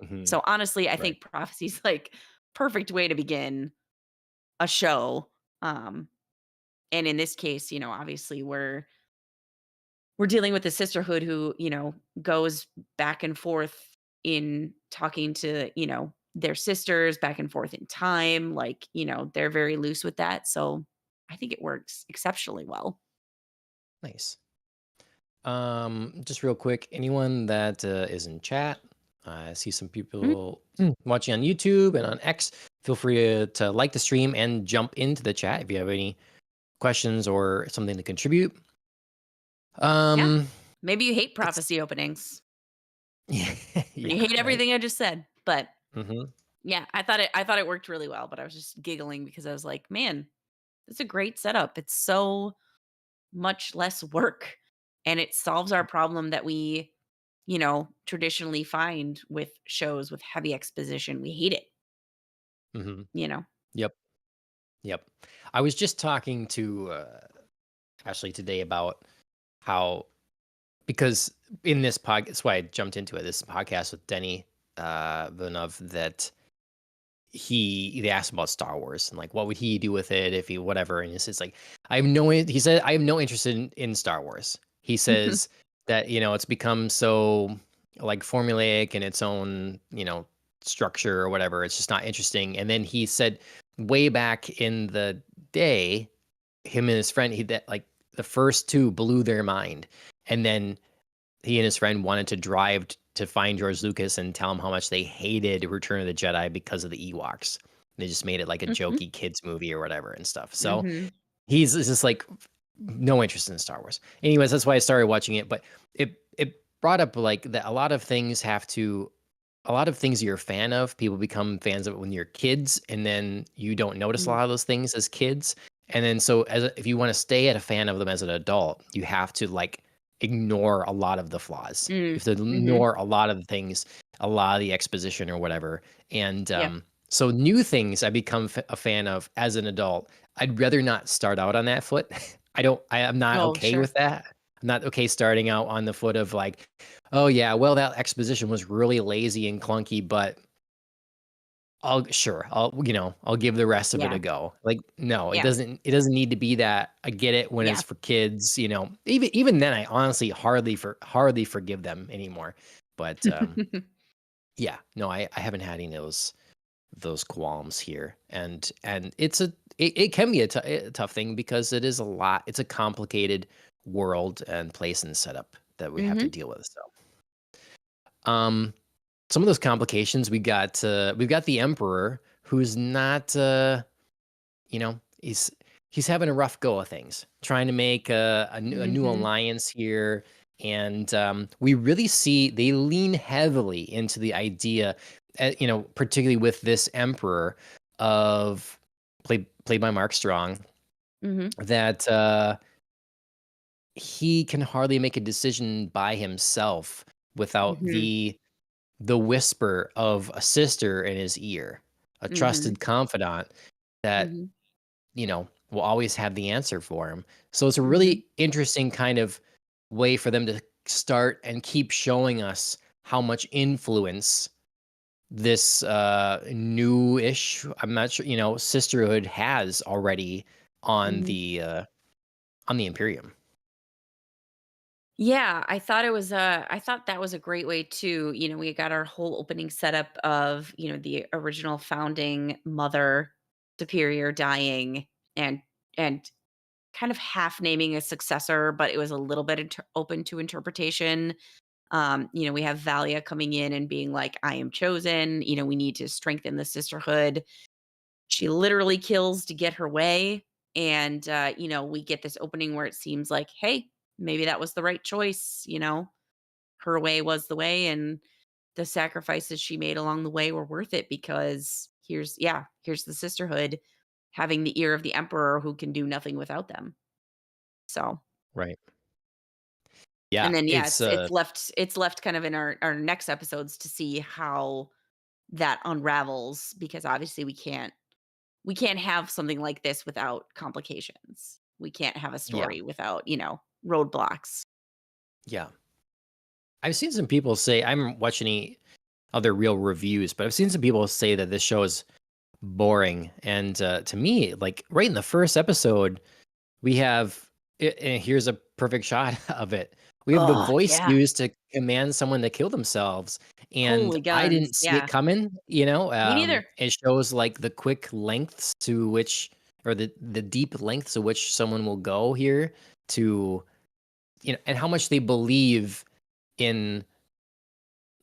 Mhm. So, honestly, I Right. think prophecy's, like, perfect way to begin a show, um, and in this case, obviously, we're dealing with a sisterhood who, goes back and forth in talking to, their sisters, back and forth in time, like, they're very loose with that, so I think it works exceptionally well. Nice. Just real quick, anyone that is in chat, I see some Mhm. people watching on YouTube and on X. Feel free to like the stream and jump into the chat if you have any questions or something to contribute. Yeah. Um, Maybe you hate let's prophecy openings, yeah, or you yeah, hate right. everything I just said, but Hmm. yeah, I thought it worked really well, but I was just giggling because I was like, "Man, it's a great setup. It's so much less work, and it solves our problem that we traditionally find with shows with heavy exposition. We hate it, Mhm. you know? Yep. Yep. I was just talking to, Ashley today about how because in this podcast, that's why I jumped into it, this podcast with Denny, Villeneuve, that they asked about Star Wars and like what would he do with it if he whatever, and it's like he said I have no interest in Star Wars. He says that it's become so like formulaic in its own structure or whatever. It's just not interesting. And then he said way back in the day, him and his friend, that like the first two blew their mind, and then he and his friend wanted to drive to find George Lucas and tell him how much they hated Return of the Jedi because of the Ewoks. They just made it like a Mhm. jokey kids movie or whatever and stuff. So Mhm. he's just like no interest in Star Wars. Anyways, that's why I started watching it. But it brought up like that a lot of things you're a fan of, people become fans of it when you're kids, and then you don't notice a Mm. lot of those things as kids. And then so if you want to stay at a fan of them as an adult, you have to like ignore a lot of the flaws. You Mm. have to Mhm. ignore a lot of the things, a lot of the exposition or whatever. And Yeah. so new things I become a fan of as an adult. I'd rather not start out on that foot. I'm not Oh, okay sure. with that. I'm not okay starting out on the foot of like, oh yeah, well that exposition was really lazy and clunky, but I'll give the rest of it Yeah. a go. Like, no, Yeah. it doesn't need to be that. I get it when it's Yeah. for kids, Even then I honestly hardly forgive them anymore. But yeah, no, I haven't had any of those qualms here. And it can be a tough thing because it is a lot. It's a complicated world and place and setup that we have to Mhm. deal with. Um, some of those complications we've got the emperor who's not he's having a rough go of things, trying to make a new Mhm. alliance here. And we really see they lean heavily into the idea, particularly with this emperor of played by Mark Strong, Mhm. that he can hardly make a decision by himself without Mhm. the whisper of a sister in his ear, a Mhm. trusted confidant that, Mhm. will always have the answer for him. So it's a Mhm. really interesting kind of way for them to start and keep showing us how much influence this newish, I'm not sure, sisterhood has already on Mhm. the Imperium. Yeah, I thought that was a great way to, we got our whole opening setup of, the original founding mother superior dying and and kind of half naming a successor, but it was a little bit open to interpretation. We have Valia coming in and being like, I am chosen, we need to strengthen the sisterhood. She literally kills to get her way. And, we get this opening where it seems like, hey, maybe that was the right choice. Her way was the way. And the sacrifices she made along the way were worth it because here's the sisterhood having the ear of the emperor who can do nothing without them. So, Right. Yeah, and then, yeah, it's it's left kind of in our next episodes to see how that unravels because obviously we can't have something like this without complications. We can't have a yeah, story without, roadblocks. yeah. I've seen some people say I haven't watched any other real reviews, but I've seen some people say that this show is boring. And to me, like right in the first episode, we have and here's a perfect shot of it. We have the Oh, voice yeah. used to command someone to kill themselves, and Holy I guns. didn't see it Yeah. coming. Me neither. It shows like the quick lengths to which, or the deep lengths to which someone will go here to, and how much they believe in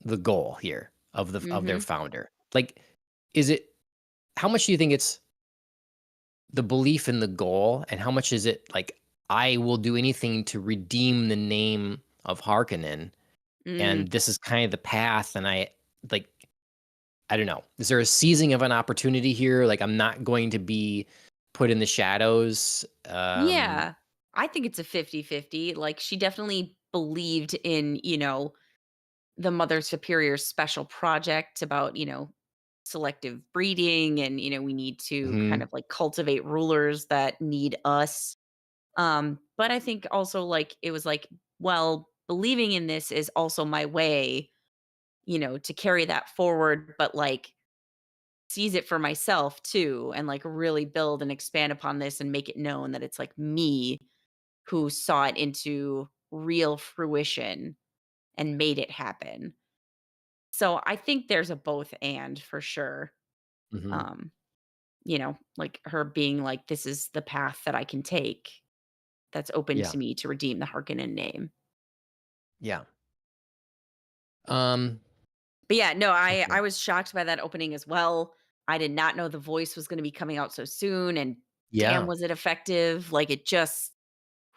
the goal here of their Mhm. founder. Like, is it how much do you think it's the belief in the goal, and how much is it like I will do anything to redeem the name of Harkonnen, Mm. and this is kind of the path, and like I don't know. Is there a seizing of an opportunity here? Like I'm not going to be put in the shadows. Yeah. I think it's a 50-50. Like, she definitely believed in, the mother superior's special project about, selective breeding and, we need to kind Mhm. of like cultivate rulers that need us. But I think also like it was like, well, believing in this is also my way, to carry that forward, but like seize it for myself too and like really build and expand upon this and make it known that it's like me who saw it into real fruition and made it happen. So I think there's a both and for sure. Mhm. Um, like her being like, this is the path that I can take that's open Yeah. to me to redeem the Harkonnen name. Yeah. Um, But yeah, no, I okay. I was shocked by that opening as well. I did not know the voice was gonna be coming out so soon, and damn, Yeah. was it effective. Like, it just,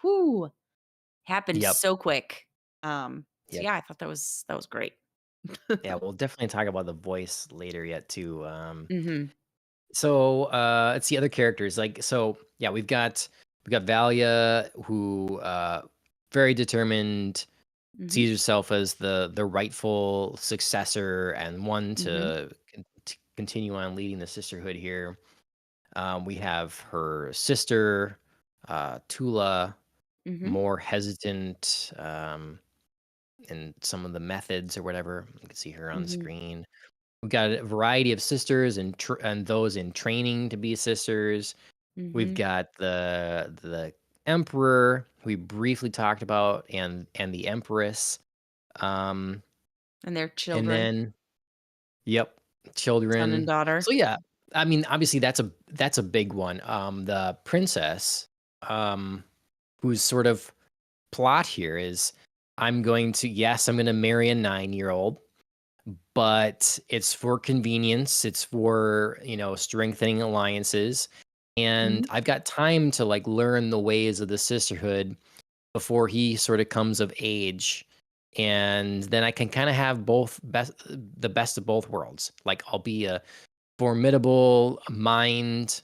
whoo, happened Yep. so quick. So Yep. yeah, I thought that was great. Yeah, we'll definitely talk about the voice later yet too. Mhm, So, let's see other characters, like, so, yeah, we've got Valia who, very determined, mhm, sees herself as the rightful successor and one mhm, to continue on leading the sisterhood here. We have her sister, Tula, mhm, more hesitant, in some of the methods or whatever. You can see her on the mhm, screen. We've got a variety of sisters and those in training to be sisters. We've mhm, got the emperor who we briefly talked about and the empress. Um, and their and children, then yep, son and children. daughter. So yeah, I mean, obviously that's a big one. The princess, um, whose sort of plot here is I'm going to marry a 9-year-old, but it's for convenience. It's for, strengthening alliances. And Mhm, I've got time to like learn the ways of the sisterhood before he sort of comes of age. And then I can kind of have the best of both worlds. Like I'll be a formidable mind,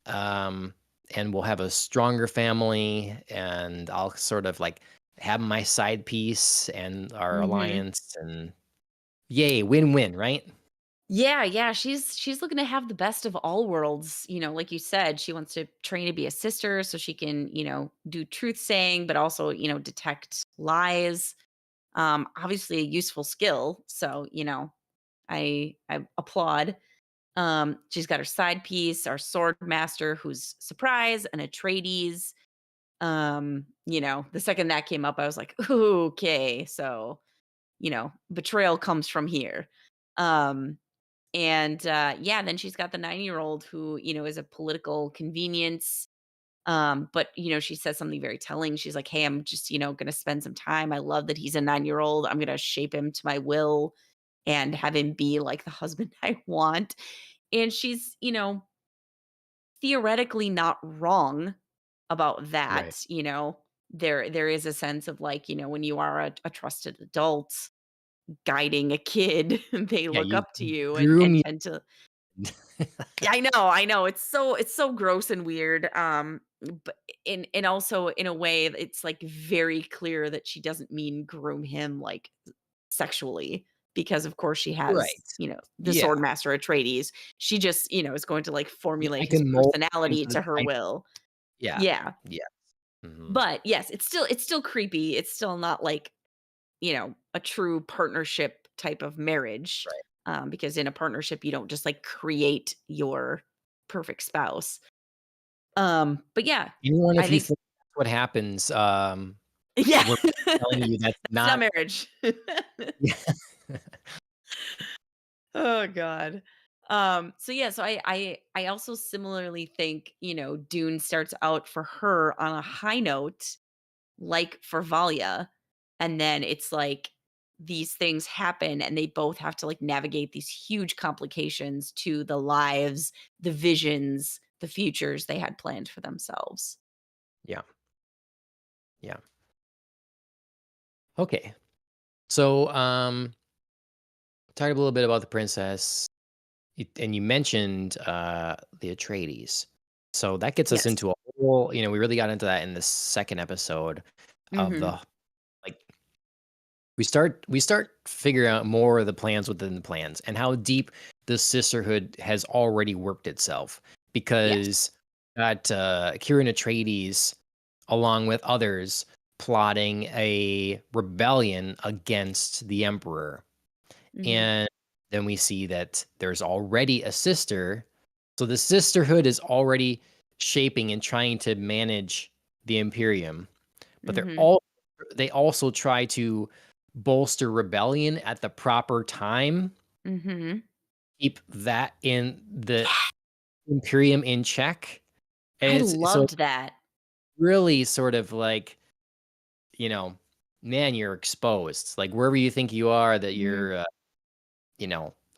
um, and we'll have a stronger family, and I'll sort of like have my side piece and our mhm. alliance, and yay, win-win, right? Yeah, yeah, she's looking to have the best of all worlds, like you said, she wants to train to be a sister so she can, do truth saying, but also, detect lies. Obviously a useful skill, so, I applaud. She's got her side piece, our sword master who's surprise and Atreides. The second that came up, I was like, "Ooh, okay, so, betrayal comes from here." Um and, yeah, then she's got the 9-year-old who, is a political convenience. But, she says something very telling. She's like, "Hey, I'm just, gonna spend some time. I love that he's a 9-year-old. I'm gonna shape him to my will and have him be like the husband I want." And she's, theoretically not wrong about Right. that. There is a sense of like, when you are a trusted adult guiding a kid, they Yeah, look you up to you and groom and you. tend to. Yeah, I know, it's so gross and weird, but and also in a way it's, like, very clear that she doesn't mean groom him, like, sexually, because, of course, she has, Right. the Yeah. sword master Atreides. She just, is going to, like, Yeah, I formulate his can mold him personality into the to her type. will. Yeah. Yeah, Yeah. Mhm. but, yes, it's still creepy, it's still not, like, a true partnership type of marriage, Right. because in a partnership, you don't just, like, create your perfect spouse. But yeah, Anyone, I if you think think that's what happens, yeah, we're telling you that's that's not not. marriage. Oh god. So yeah, so I also similarly think, Dune starts out for her on a high note, like for Valia, and then it's like these things happen and they both have to like navigate these huge complications to the lives, the visions, the futures they had planned for themselves. Yeah. Yeah. Okay. So, talk a little bit about the princess. And you mentioned, the Atreides. So that gets us Yes. into a whole, we really got into that in the second episode of Mhm. the, like, we start figuring out more of the plans within the plans and how deep the sisterhood has already worked itself Yes. because got Kieran Atreides along with others plotting a rebellion against the emperor. Mhm. And then we see that there's already a sister. So the sisterhood is already shaping and trying to manage the Imperium, but Mhm. they also try to bolster rebellion at the proper time, Mhm. keep that in the Imperium in check. And I it's loved that. really sort of like, you know, man, you're exposed. Like wherever you think you are, that Mhm. you're,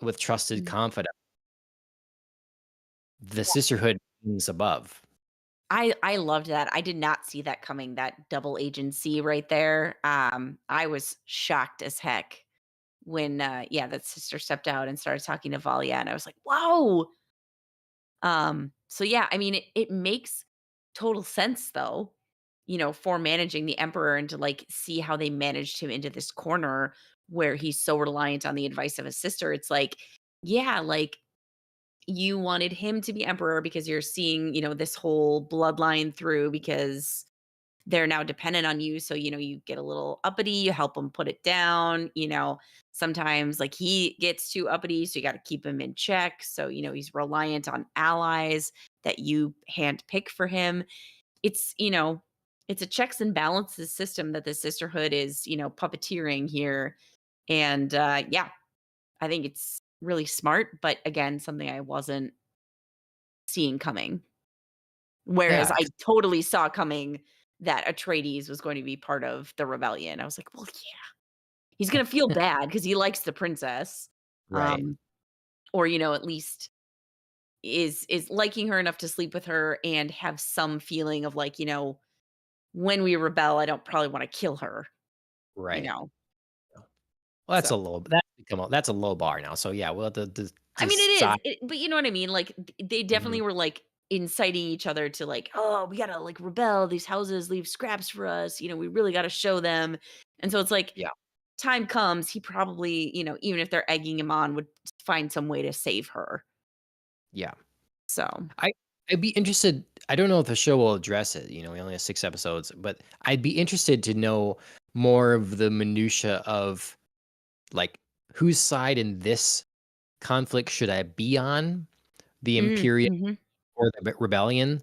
with trusted Mhm. confidence, the sisterhood is above. I loved that. I did not see that coming, that double agency right there. I was shocked as heck when, yeah, that sister stepped out and started talking to Valia, and I was like, "Whoa!" So yeah, I mean, it makes total sense though, for managing the emperor and to like see how they managed him into this corner where he's so reliant on the advice of his sister. It's like, yeah, like you wanted him to be emperor because you're seeing, this whole bloodline through because they're now dependent on you. So, you get a little uppity, you help him put it down. Sometimes like he gets too uppity, so you got to keep him in check. So, he's reliant on allies that you hand pick for him. It's a checks and balances system that the sisterhood is, puppeteering here. And yeah, I think it's really smart, but again, something I wasn't seeing coming. Whereas Yeah, I totally saw coming that Atreides was going to be part of the rebellion. I was like, "Well, yeah, he's gonna feel bad because he likes the princess, right. um, or, at least is liking her enough to sleep with her and have some feeling of like, when we rebel, I don't probably wanna kill her," you Right. know? Well, So, that's a low bar now. So yeah, we'll have to I mean, it decide. is, but you know what I mean? Like, they Mhm. definitely were, like, inciting each other to, like, "Oh, we gotta, like, rebel. These houses leave scraps for us. We really gotta show them." And so it's like, Yeah, time comes, he probably, even if they're egging him on, would find some way to save her. yeah. So, I I'd be interested. I don't know if the show will address it. We only have 6 episodes, but I'd be interested to know more of the minutia of like whose side in this conflict should I be on, the Imperium mhm. or the rebellion?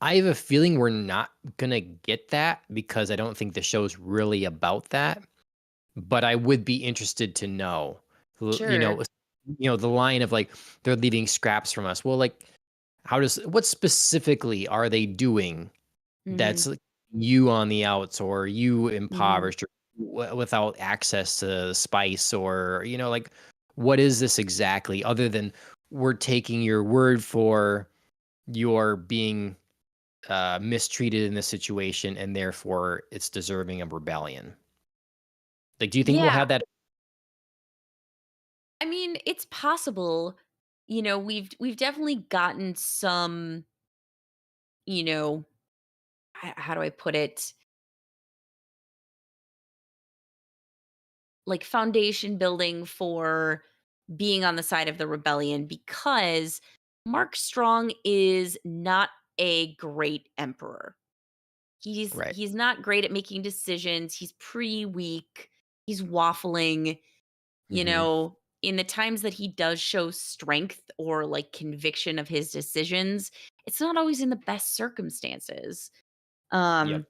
I have a feeling we're not gonna get that because I don't think the show's really about that. But I would be interested to know, l Sure. the line of, like, they're leaving scraps from us. Well, like, what specifically are they doing Mhm, that's, like, you on the outs or you mhm. impoverished or without access to spice or, like, what is this exactly other than we're taking your word for you're being, mistreated in this situation, and therefore it's deserving of rebellion? Like, do you think we'll Yeah, have that? I mean, it's possible. We've definitely gotten some, you know, how do I put it? Like, foundation building for being on the side of the rebellion because Mark Strong is not a great emperor. He's Right. he's not great at making decisions. He's pretty weak. He's waffling, Mhm. in the times that he does show strength or like conviction of his decisions, it's not always in the best circumstances. Yep. Um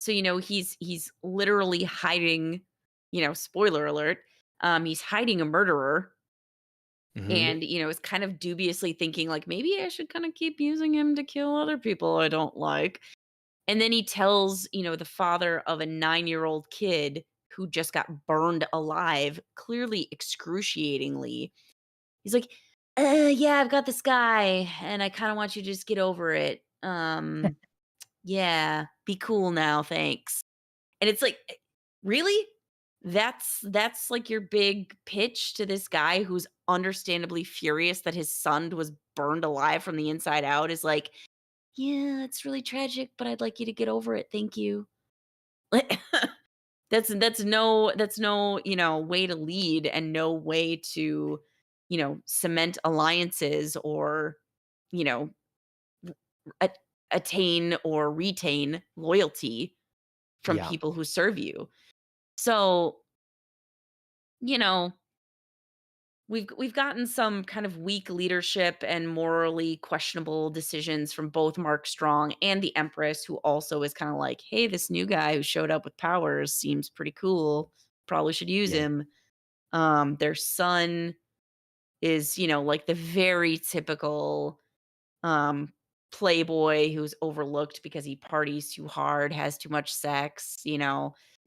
so he's literally hiding, spoiler alert, he's hiding a murderer Mhm. and is kind of dubiously thinking like maybe I should kind of keep using him to kill other people I don't like. And then he tells, the father of a 9-year-old kid who just got burned alive, clearly excruciatingly. He's like, yeah, I've got this guy, and I kinda want you to just get over it. Yeah, be cool now, thanks." And it's like, really? That's, like, your big pitch to this guy who's understandably furious that his son was burned alive from the inside out is like, "Yeah, it's really tragic, but I'd like you to get over it, thank you." Like that's no, way to lead and no way to, cement alliances or, you know, a attain or retain loyalty from Yeah. people who serve you. So, you know, we've gotten some kind of weak leadership and morally questionable decisions from both Mark Strong and the Empress, who also is kind of like, hey, this new guy who showed up with powers seems pretty cool. Probably should use Yeah. him. Their son is, like the very typical um playboy who's overlooked because he parties too hard, has too much sex,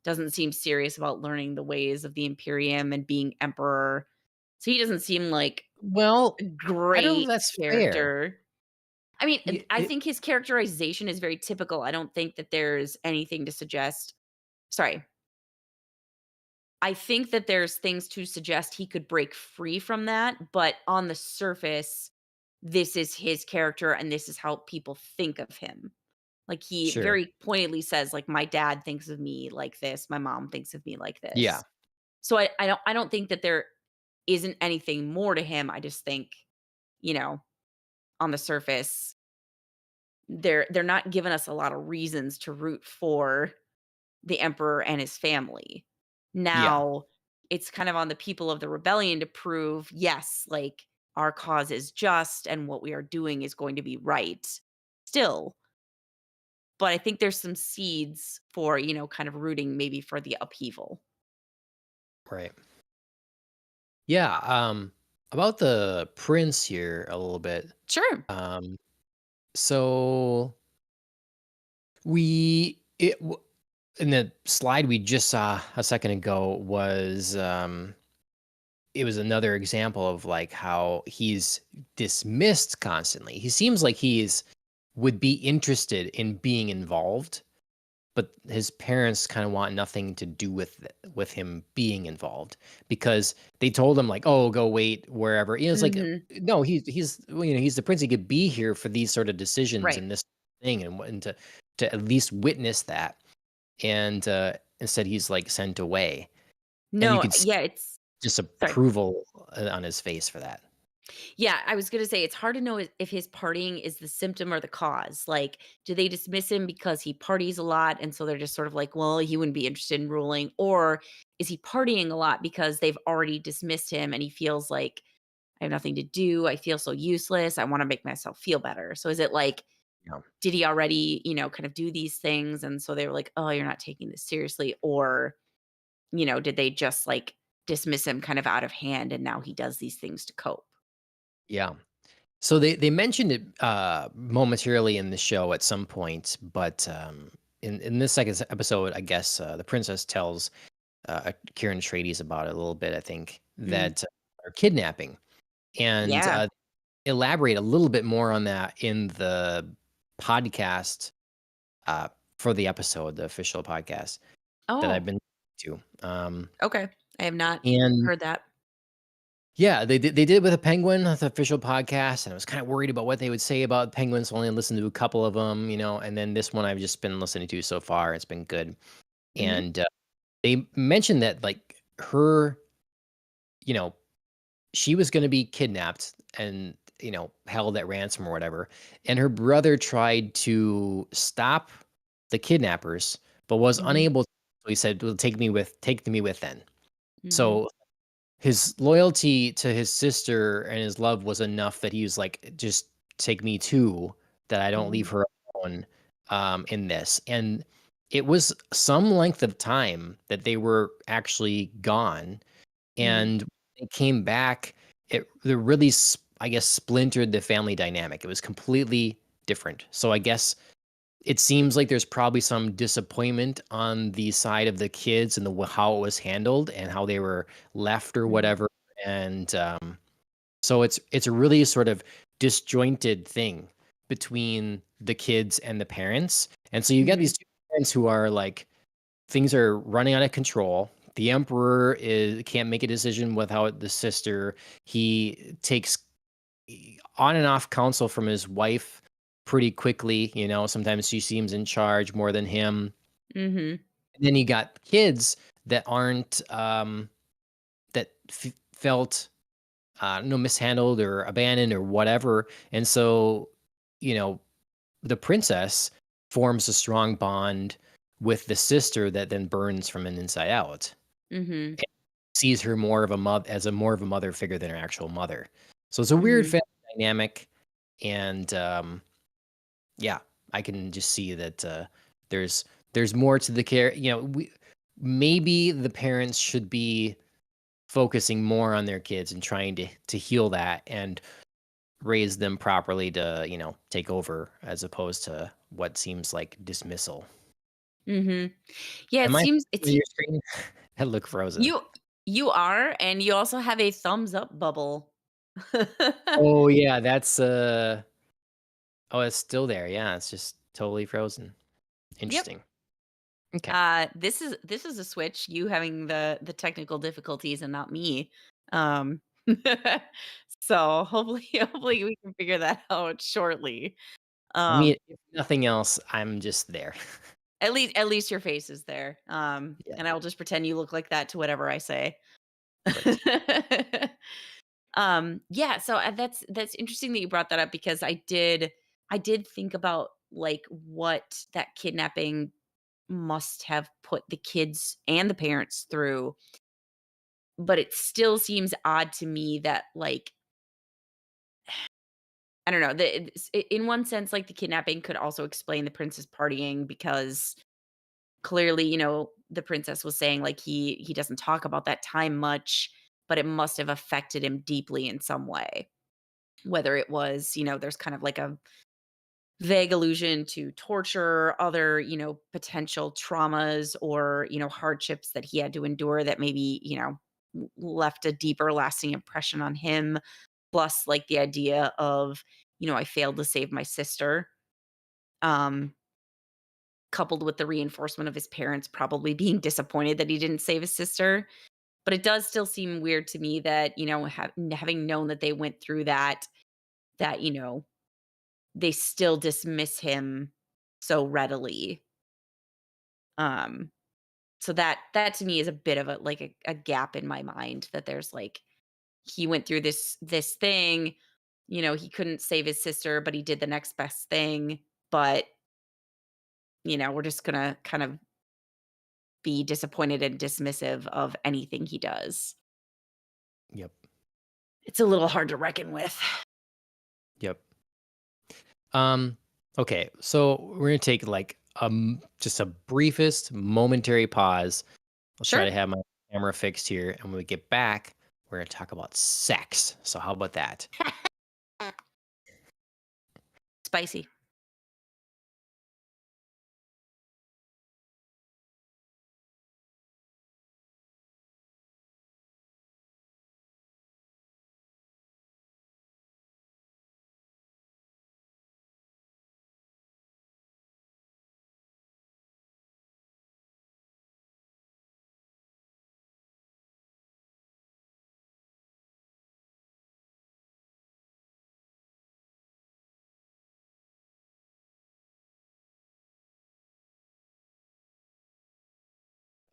doesn't seem serious about learning the ways of the Imperium and being emperor. So he doesn't seem like Well, a I don't know great if that's fair. character. I mean, I It think his characterization is very typical. I don't think that there's anything to suggest. Sorry. I think that there's things to suggest he could break free from that, but on the surface, this is his character and this is how people think of him. Like, he Sure. very pointedly says, like, "My dad thinks of me like this, my mom thinks of me like Yeah. this." So I don't think that there isn't anything more to him. I just think, you know, on the surface, they're not giving us a lot of reasons to root for the emperor and his family. Yeah. Now, it's kind of on the people of the rebellion to prove, yes, like, our cause is just and what we are doing is going to be right still. But I think there's some seeds for, kind of rooting maybe for the upheaval. Right. Yeah. About the prince here a little bit. Sure. Um, so in the slide we just saw a second ago was it was another example of like how he's dismissed constantly. He seems like would be interested in being involved, but his parents kind of want nothing to do with him being involved because they told him like, "Oh, go wait wherever." It's like, Mhm. no, he's well, he's the prince. He could be here for these sort of decisions Right. and this thing, and to at least witness that. And instead, he's like sent away, and you No, could see yeah, sorry. disapproval on his face for that. Yeah, I was gonna say it's hard to know if his partying is the symptom or the cause. Like, do they dismiss him because he parties a lot, and so they're just sort of like, well, he wouldn't be interested in ruling, or is he partying a lot because they've already dismissed him and he feels like I have nothing to do. I feel so useless. I want to make myself feel better. So is it like, Yeah. did he already, kind of do these things? And so they were like, oh, you're not taking this seriously. Or, did they just like dismiss him kind of out of hand and now he does these things to cope? Yeah. So they mentioned it momentarily in the show at some point, but in this second episode, I guess the princess tells Kieran Trades about it a little bit. I think Mm, that are kidnapping and yeah. elaborate a little bit more on that in the podcast uh, for the episode, the official podcast that I've Oh, been to. okay. I have not And heard that. Yeah, they did it with a penguin, the official podcast, and I was kinda worried about what they would say about penguins, so I only listened to a couple of them, and then this one I've just been listening to so far, it's been good, Hmm. and, they mentioned that, like, you know, she was gonna be kidnapped and, held at ransom or whatever, and her brother tried to stop the kidnappers, but was Hmm. unable to, so he said, "Well, take me with then." Hmm. So his loyalty to his sister and his love was enough that he was like, "Just take me too, that I don't Hmm. leave her alone, in this." And it was some length of time that they were actually gone, Hmm. and when they came back, it really I guess, splintered the family dynamic. It was completely different. So I guess it seems like there's probably some disappointment on the side of the kids and how it was handled and how they were left or Hmm. whatever, and, so it's a really sort of disjointed thing between the kids and the parents, and so you get Hmm. these 2 parents who are like, things are running out of control. The emperor can't make a decision without the sister. He takes on and off counsel from his wife pretty quickly, sometimes she seems in charge more than him, Hmm. And then you got kids that aren't, that felt, no, mishandled or abandoned or whatever. And so, you know, the princess forms a strong bond with the sister that then burns from an inside out. Mhm. And sees her more of a as a more of a mother figure than her actual mother. So it's a weird Mhm. family dynamic. And yeah, I can just see that there's there's more to the care. We maybe the parents should be focusing more on their kids and trying to heal that and raise them properly to, take over as opposed to what seems like dismissal. Mhm. Yeah, Am it I seems with your screen? I look frozen. you you are, and you also have a thumbs up bubble. Oh yeah, that's oh, it's still there. Yeah, it's just totally frozen. Yep. Interesting. Okay. This is a switch, you having the technical difficulties and not me. Um, so hopefully we can figure that out shortly. I mean, Um, if nothing else, I'm just there. at least your face is there. Yeah, And I'll just pretend you look like that to whatever I say. great. Yeah, so that's interesting that you brought that up because I did think about like what that kidnapping must have put the kids and the parents through, but it still seems odd to me that like I don't know, in one sense like the kidnapping could also explain the princess partying because clearly, the princess was saying like he doesn't talk about that time much, but it must have affected him deeply in some way. Whether it was, there's kind of like a vague allusion to torture, other, potential traumas or, hardships that he had to endure that maybe, left a deeper lasting impression on him. Plus, like the idea of, I failed to save my sister, um, coupled with the reinforcement of his parents probably being disappointed that he didn't save his sister. But it does still seem weird to me that, having known that they went through that, they still dismiss him so readily. Um, so that to me is a bit of a gap in my mind that there's like he went through this thing, he couldn't save his sister, but he did the next best thing. But, we're just gonna kind of be disappointed and dismissive of anything he does. Yep. It's a little hard to reckon with. Yep. Um, okay, so we're gonna take like just a briefest momentary pause. I'll try Sure. to have my camera fixed here, and when we get back, we're gonna talk about sex. So how about that? Spicy.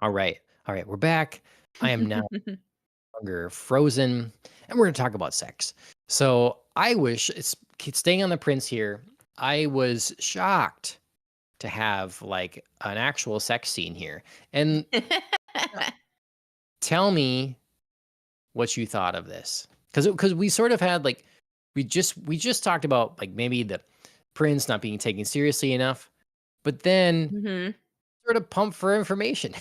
All right, all right, we're back. I am now longer frozen, and we're gonna talk about sex. So I wish it's staying on the prince here. I was shocked to have like an actual sex scene here, and tell me what you thought of this, because we sort of had like we just talked about like maybe the prince not being taken seriously enough, but then Mhm. sort of pumped for information.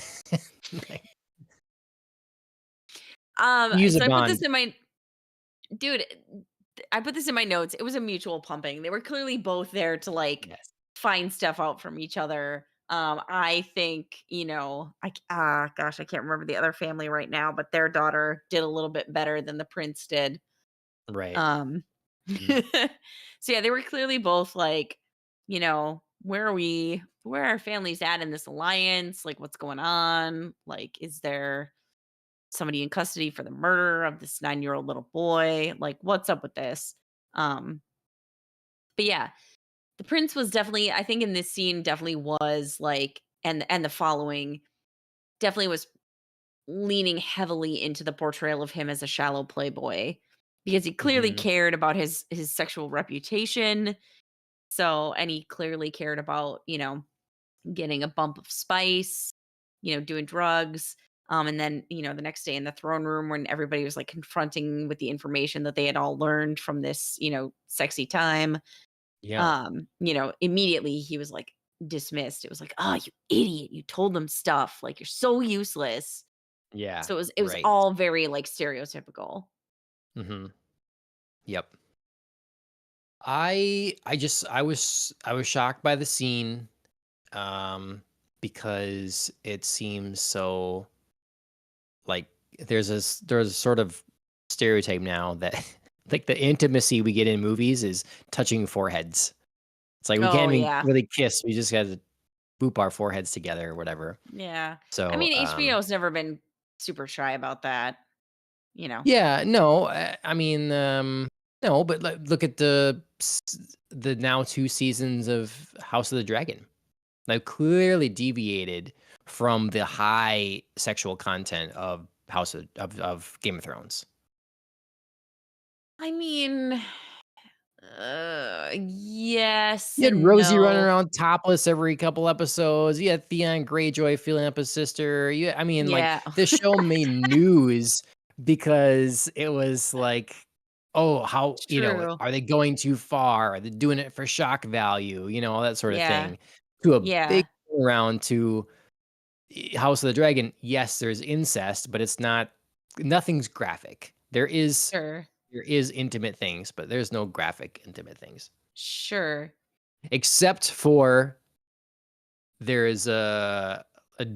Like, use a So I put this bond. in my dude, I put this in my notes. It was a mutual pumping. They were clearly both there to like Yes. find stuff out from each other. I think, gosh, I can't remember the other family right now, but their daughter did a little bit better than the prince did. Right. Um Mhm. so yeah, they were clearly both like, where are our families at in this alliance? Like what's going on? Like, is there somebody in custody for the murder of this 9-year-old little boy? Like, what's up with this? Um, but yeah, the prince was definitely, I think in this scene definitely was like, and the following. definitely was leaning heavily into the portrayal of him as a shallow playboy because he clearly Mhm. cared about his sexual reputation. So, and he clearly cared about, getting a bump of spice, doing drugs. And then, the next day in the throne room when everybody was like confronting with the information that they had all learned from this, sexy time, Yeah. immediately he was like dismissed. It was like, "Oh, you idiot. You told them stuff. Like you're so useless." Yeah. So it was Right. all very like stereotypical. Mhm. Yep. I was shocked by the scene, um, because it seems so, like, there's a sort of stereotype now that like the intimacy we get in movies is touching foreheads. It's like we Oh, can't even yeah. really kiss. We just gotta boop our foreheads together or whatever. Yeah. I So, mean, HBO's never been super shy about that, you know? yeah, no, I mean, no, but look at the now 2 seasons of House of the Dragon. Like, clearly deviated from the high sexual content of House of Game of Thrones. I mean, yes You had and Rosie running no. around topless every couple episodes. You had Theon Greyjoy feeling up his sister. I mean, like, Yeah. this show made news because it was like, "Oh, how," True. "Are they going too far? Are they doing it for shock value?" All that sort of Yeah. thing. To a big Yeah. around to House of the Dragon, yes, there's incest, but it's not nothing's graphic. Sure. There is intimate things, but there's no graphic intimate things. Sure. Except for there is a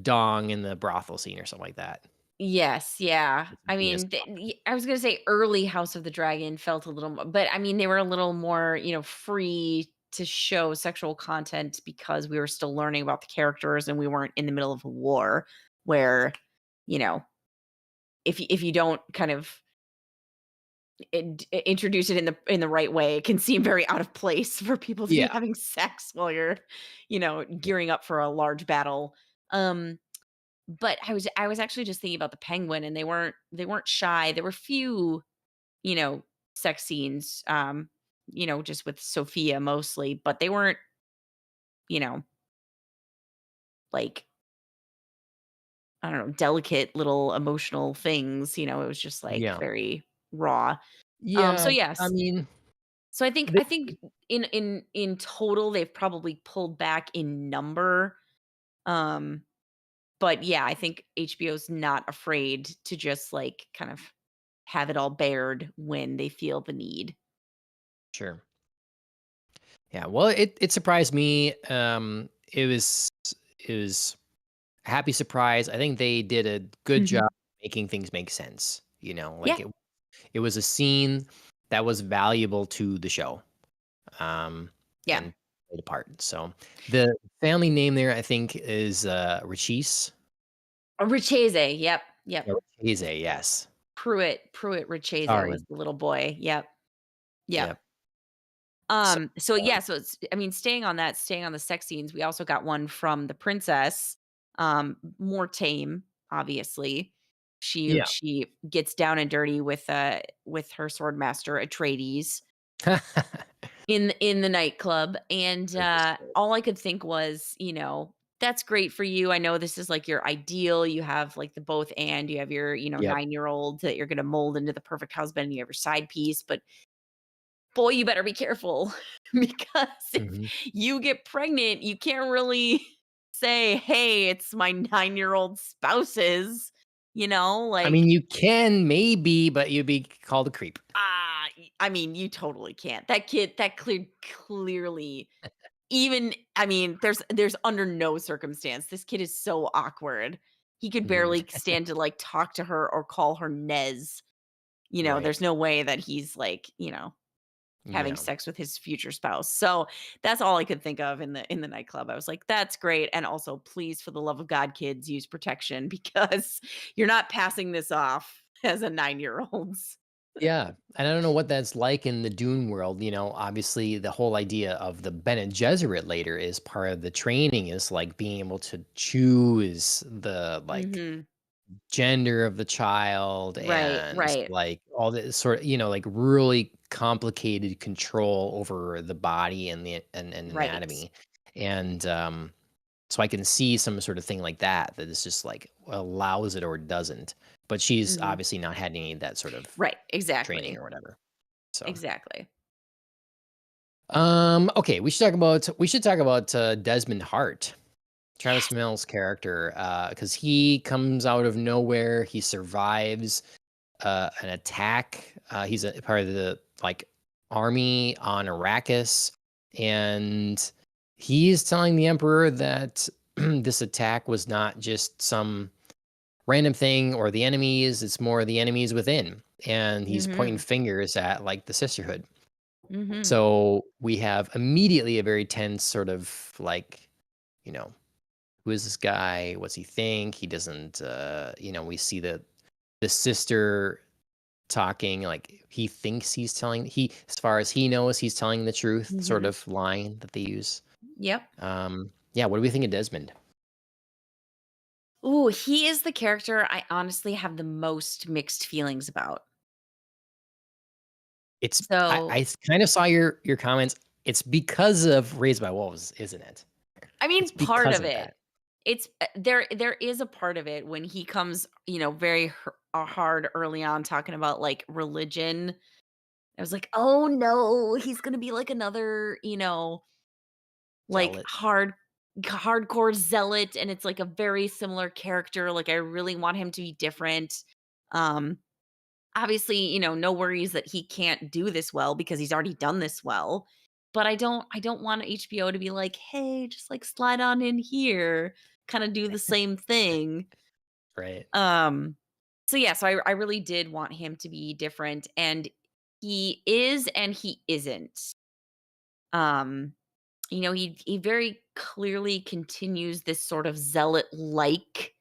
dong in the brothel scene or something like that. Yes, yeah. It's a I penis mean, dong. I was gonna say early House of the Dragon felt a little more, but I mean, they were a little more, free to show sexual content because we were still learning about the characters and we weren't in the middle of a war where, you know, if you don't kind of introduce it in the right way, it can seem very out of place for people to be Yeah. having sex while you're, gearing up for a large battle. Um, But I was actually just thinking about the penguin, and they weren't shy. There were few, you know, sex scenes, just with Sophia mostly, but they weren't, you know, like, I don't know, delicate little emotional things, it was just, like, Yeah. very raw. So Yeah, I yes. mean, So I think the I think in total, they've probably pulled back in number, um, but yeah, I think HBO's not afraid to just, like, kind of have it all bared when they feel the need. sure. Yeah, well, it surprised me, it was a happy surprise. I think they did a good Mhm. job making things make sense, like, Yeah, it was a scene that was valuable to the show, yeah. and played a part. So, the family name there, I think, is, Rachis? Richese, yep, yep. Yeah, Rachise, yes. Pruitt Richese Sorry. was the little boy, yep, yep. Yep. So, So yeah, so it's I mean, staying on the sex scenes, we also got one from the princess, more tame, obviously. She yeah. she gets down and dirty with her sword master Atreides in the nightclub, and, Understood. all I could think was, "That's great for you. I know this is, like, your ideal. You have, like, the both and. You have your, Yep. 9-year-old that you're gonna mold into the perfect husband, you have your side piece, but boy, you better be careful because if Mhm. you get pregnant, you can't really say, 'Hey, it's my 9-year-old spouse's,' I mean, like, you can maybe, but you'd be called a creep. I mean, you totally can't. That kid, that clearly, even I mean, there's under no circumstance. This kid is so awkward. He could Mhm. barely stand to, like, talk to her or call her Nez. There's Right. no way that he's, like, having Yeah. sex with his future spouse. So, that's all I could think of in the nightclub. I was like, "That's great, and also, please, for the love of God, kids, use protection because you're not passing this off as a 9-year-olds." Yeah, and I don't know what that's like in the Dune world, obviously, the whole idea of the Bene Gesserit later is part of the training is, like, being able to choose the, like, Mhm. gender of the child Right, and, right, like, all this sort of, like, really complicated control over the body and right. anatomy, and, so I can see some sort of thing like that, that is just, like, allows it or doesn't, but she's Mhm. obviously not had any of that sort of Right, training exactly, or whatever, so exactly. okay, we should talk about, Desmond Hart, Travis Fimmell's character, because he comes out of nowhere, he survives, an attack, he's a part of the, like, army on Arrakis, and he's telling the Emperor that this attack was not just some random thing or the enemies, it's more the enemies within, and he's pointing Mhm, fingers at, like, the Sisterhood. mhm, So we have immediately a very tense sort of like, you know, who is this guy? What's he think? He doesn't, we see the sister talking like he thinks he's telling as far as he knows, he's telling the truth sort mhm. of line that they use. Yep. Yeah. What do we think of Desmond? Ooh, he is the character I honestly have the most mixed feelings about. So, I kind of saw your comments. It's because of Raised by Wolves, isn't it? I It's mean, part because of of it. that. There is a part of it when he comes, very hard early on talking about, like, religion. I was like, "Oh, no, he's gonna be like another, like, Zealot. hardcore zealot," and it's, like, a very similar character, like, I really want him to be different. Um, Obviously, no worries that he can't do this well because he's already done this well, but I don't want HBO to be like, "Hey, just, like, slide on in here, kinda do the same thing." Right. Um, so, yeah, so I really did want him to be different, and he is and he isn't. Um he very clearly continues this sort of zealot-like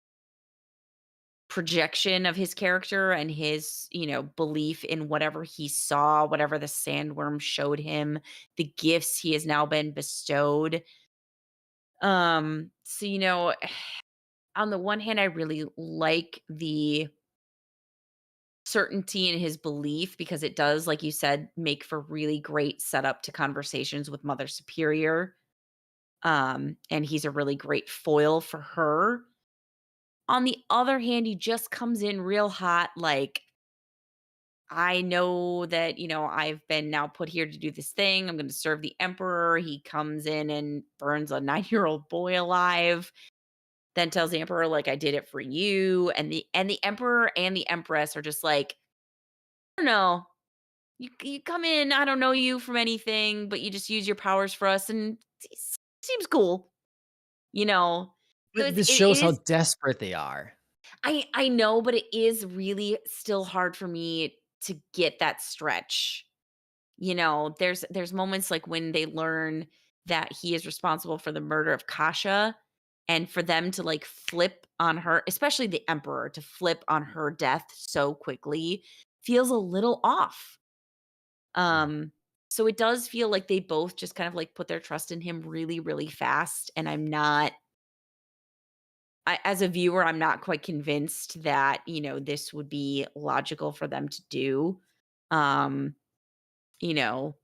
projection of his character and his, belief in whatever he saw, whatever the sandworm showed him, the gifts he has now been bestowed. So, on the one hand, I really like the certainty in his belief because it does, like you said, make for really great setup to conversations with Mother Superior. And he's a really great foil for her. On the other hand, he just comes in real hot, like, I know that, I've been now put here to do this thing. I'm going to serve the emperor. He comes in and burns a 9-year-old boy alive, then tells the emperor, like, I did it for you. And the emperor and the empress are just like, I don't know. You come in, I don't know you from anything, but you just use your powers for us and it seems cool, you know. So But this it shows how is desperate they are. I know, but it is really still hard for me to get that stretch. There's moments like when they learn that he is responsible for the murder of Kasha and for them to like flip on her, especially the emperor to flip on her death so quickly feels a little off. Mm. Um so it does feel like they both just kind of like put their trust in him really really fast and as a viewer, I'm not quite convinced that, this would be logical for them to do. Um, you know,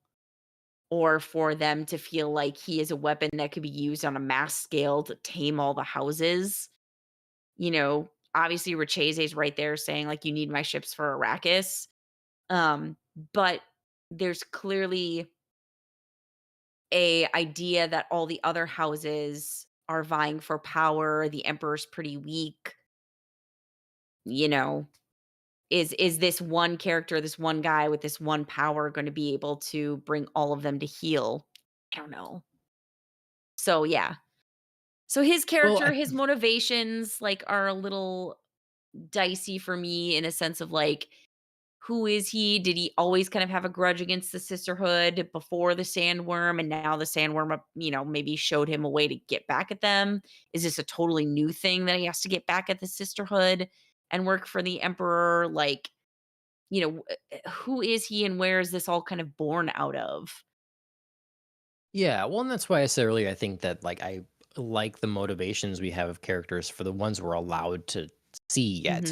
or for them to feel like he is a weapon that could be used on a mass scale to tame all the houses. Obviously Rachese's right there saying like you need my ships for Arrakis. Um, but there's clearly a idea that all the other houses are vying for power. The emperor's pretty weak, you know, is this one character, this one guy with this one power gonna be able to bring all of them to heal? I don't know. So, yeah. So his Well, character, I his motivations, like, are a little dicey for me in a sense of, like, who is he? Did he always kind of have a grudge against the sisterhood before the sandworm, and now the sandworm, maybe showed him a way to get back at them? Is this a totally new thing that he has to get back at the sisterhood and work for the emperor? Like, who is he and where is this all kind of born out of? Yeah, well, and that's why I said earlier, I think that, like, I like the motivations we have of characters for the ones we're allowed to see yet.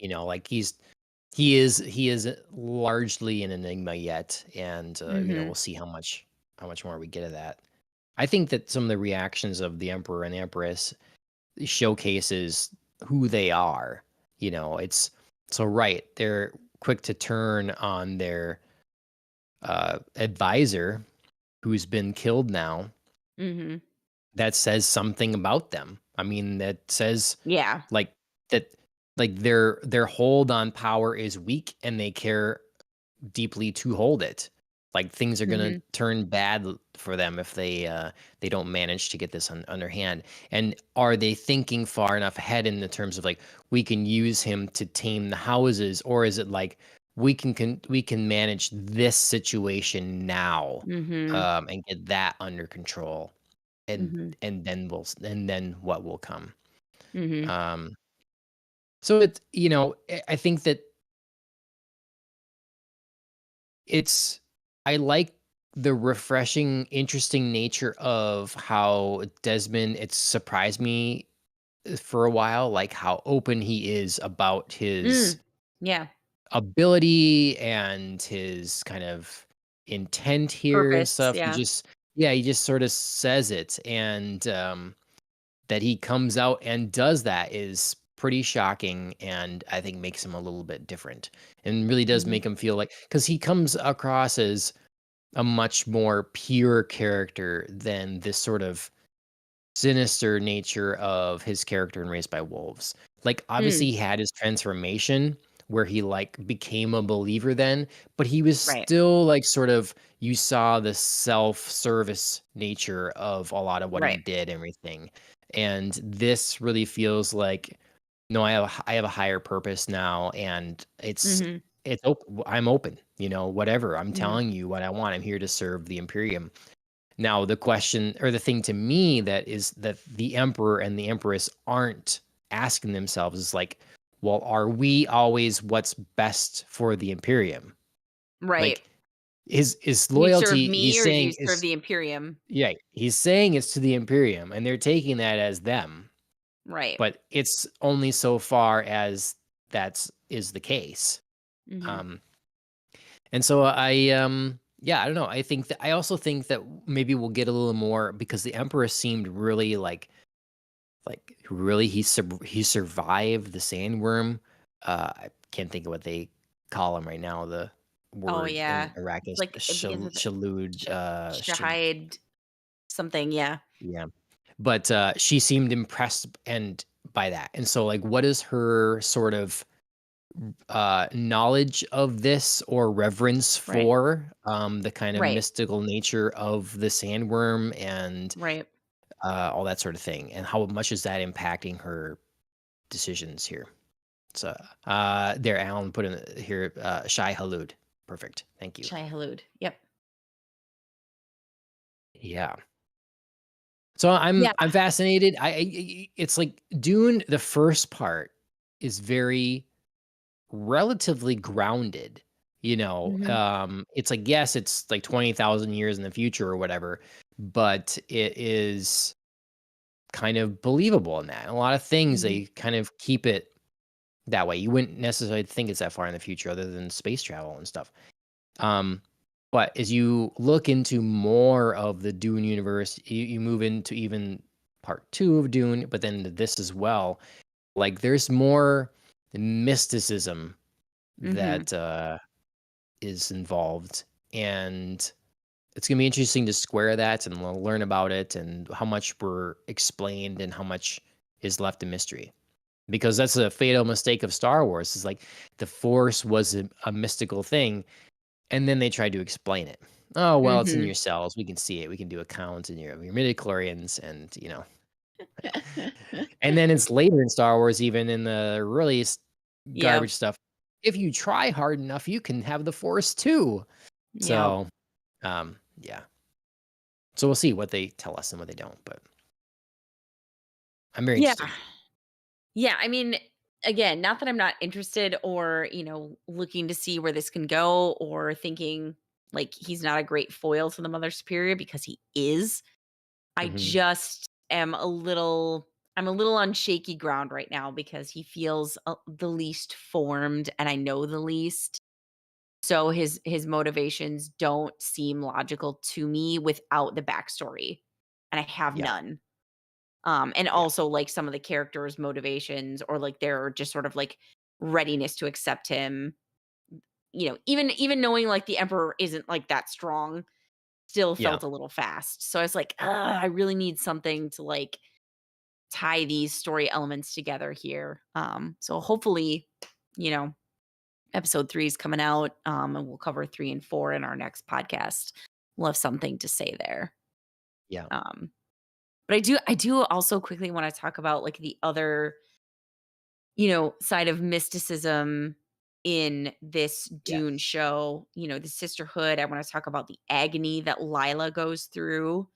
Mhm. Like, he is largely an enigma yet, and, Mhm. we'll see how much more we get of that. I think that some of the reactions of the Emperor and Empress showcases who they are. It's so right. They're quick to turn on their advisor who's been killed now. Mhm. That says something about them. I mean, that says Yeah. like that like their hold on power is weak and they care deeply to hold it. Like things are gonna Mhm. turn bad for them if they don't manage to get this underhand. And are they thinking far enough ahead in the terms of like we can use him to tame the houses, or is it like we can manage this situation now, Mhm. and get that under control, and Mhm. and then what will come. Mhm. Um, so it's I think that It's I like the refreshing, interesting nature of how Desmond it surprised me, for a while, like, how open he is about his Mm. Yeah. ability and his kind of intent here and Purpose, stuff. He yeah. just yeah, he just sorta says it, and, that he comes out and does that is pretty shocking, and I think makes him a little bit different, and really does Mhm. make him feel like because he comes across as a much more pure character than this sort of sinister nature of his character in Raised by Wolves. Like, obviously, Mm. he had his transformation where he, like, became a believer then, but he was Right. still, like, sort of you saw the self-service nature of a lot of what he Right. did and everything. And this really feels like, "No, I have a higher purpose now, and Mhm. I'm open, whatever. I'm Mhm. telling you what I want. I'm here to serve the Imperium." Now, the question or the thing to me that is that the emperor and the empress aren't asking themselves is like, well, are we always what's best for the Imperium? Right. Like his You serve loyalty, me he's or do you saying serve is the Imperium? yeah, he's saying it's to the Imperium, and they're taking that as them, Right. but it's only so far as that's is the case. Mhm. Um, and so yeah, I don't know. I also think that maybe we'll get a little more because the Emperor seemed really really he survived the sandworm. I can't think of what they call him right now. The Oh, word in yeah. Iraq It's is like, it begins with shalud. sh shahid something, yeah. Yeah, but she seemed impressed and by that, and so like, what is her sort of knowledge of this or reverence Right. for the kind of Right. mystical nature of the sandworm and Right. all that sort of thing, and how much is that impacting her decisions here? So, there, Alan put in here, Shai Halud. Perfect. Thank you. Shai Hulud. Yep. Yeah. So Yeah. I'm fascinated. It's like Dune. The first part is very relatively grounded. Mhm. It's like yes, it's like 20,000 years in the future or whatever, but it is kind of believable in that. A lot of things Mhm. they kind of keep it that way. You wouldn't necessarily think it's that far in the future other than space travel and stuff. Um, but as you look into more of the Dune universe, you move into even part two of Dune, but then to this as well. Like there's more mysticism Mhm. that is involved, and it's gonna be interesting to square that and learn about it and how much we're explained and how much is left in mystery. Because that's a fatal mistake of Star Wars. Is like the Force was a mystical thing, and then they tried to explain it. Oh well, it's in Mhm. your cells. We can see it. We can do a count in your midichlorians, and and then it's later in Star Wars, even in the really Yeah. garbage stuff. If you try hard enough, you can have the Force too. Yep. So, yeah. So we'll see what they tell us and what they don't. But I'm very Yeah. interested. Yeah, I mean, again, not that I'm not interested or, looking to see where this can go or thinking like he's not a great foil to the Mother Superior because he is. I Hmm. just am I'm a little on shaky ground right now because he feels the least formed and I know the least. So his motivations don't seem logical to me without the backstory, and I have Yeah. none. And Yeah. also, like, some of the characters' motivations or, like, their just sort of, like, readiness to accept him, even knowing, like, the Emperor isn't, like, that strong, still Yeah. felt a little fast. So I was like, "Ugh, I really need something to, like, tie these story elements together here." So hopefully, you know, episode 3 is coming out, and we'll cover 3 and 4 in our next podcast. We'll have something to say there. Yeah. Um, but I do also quickly wanna talk about, like, the other, side of mysticism in this Dune Yes. show, the sisterhood. I wanna talk about the agony that Lila goes through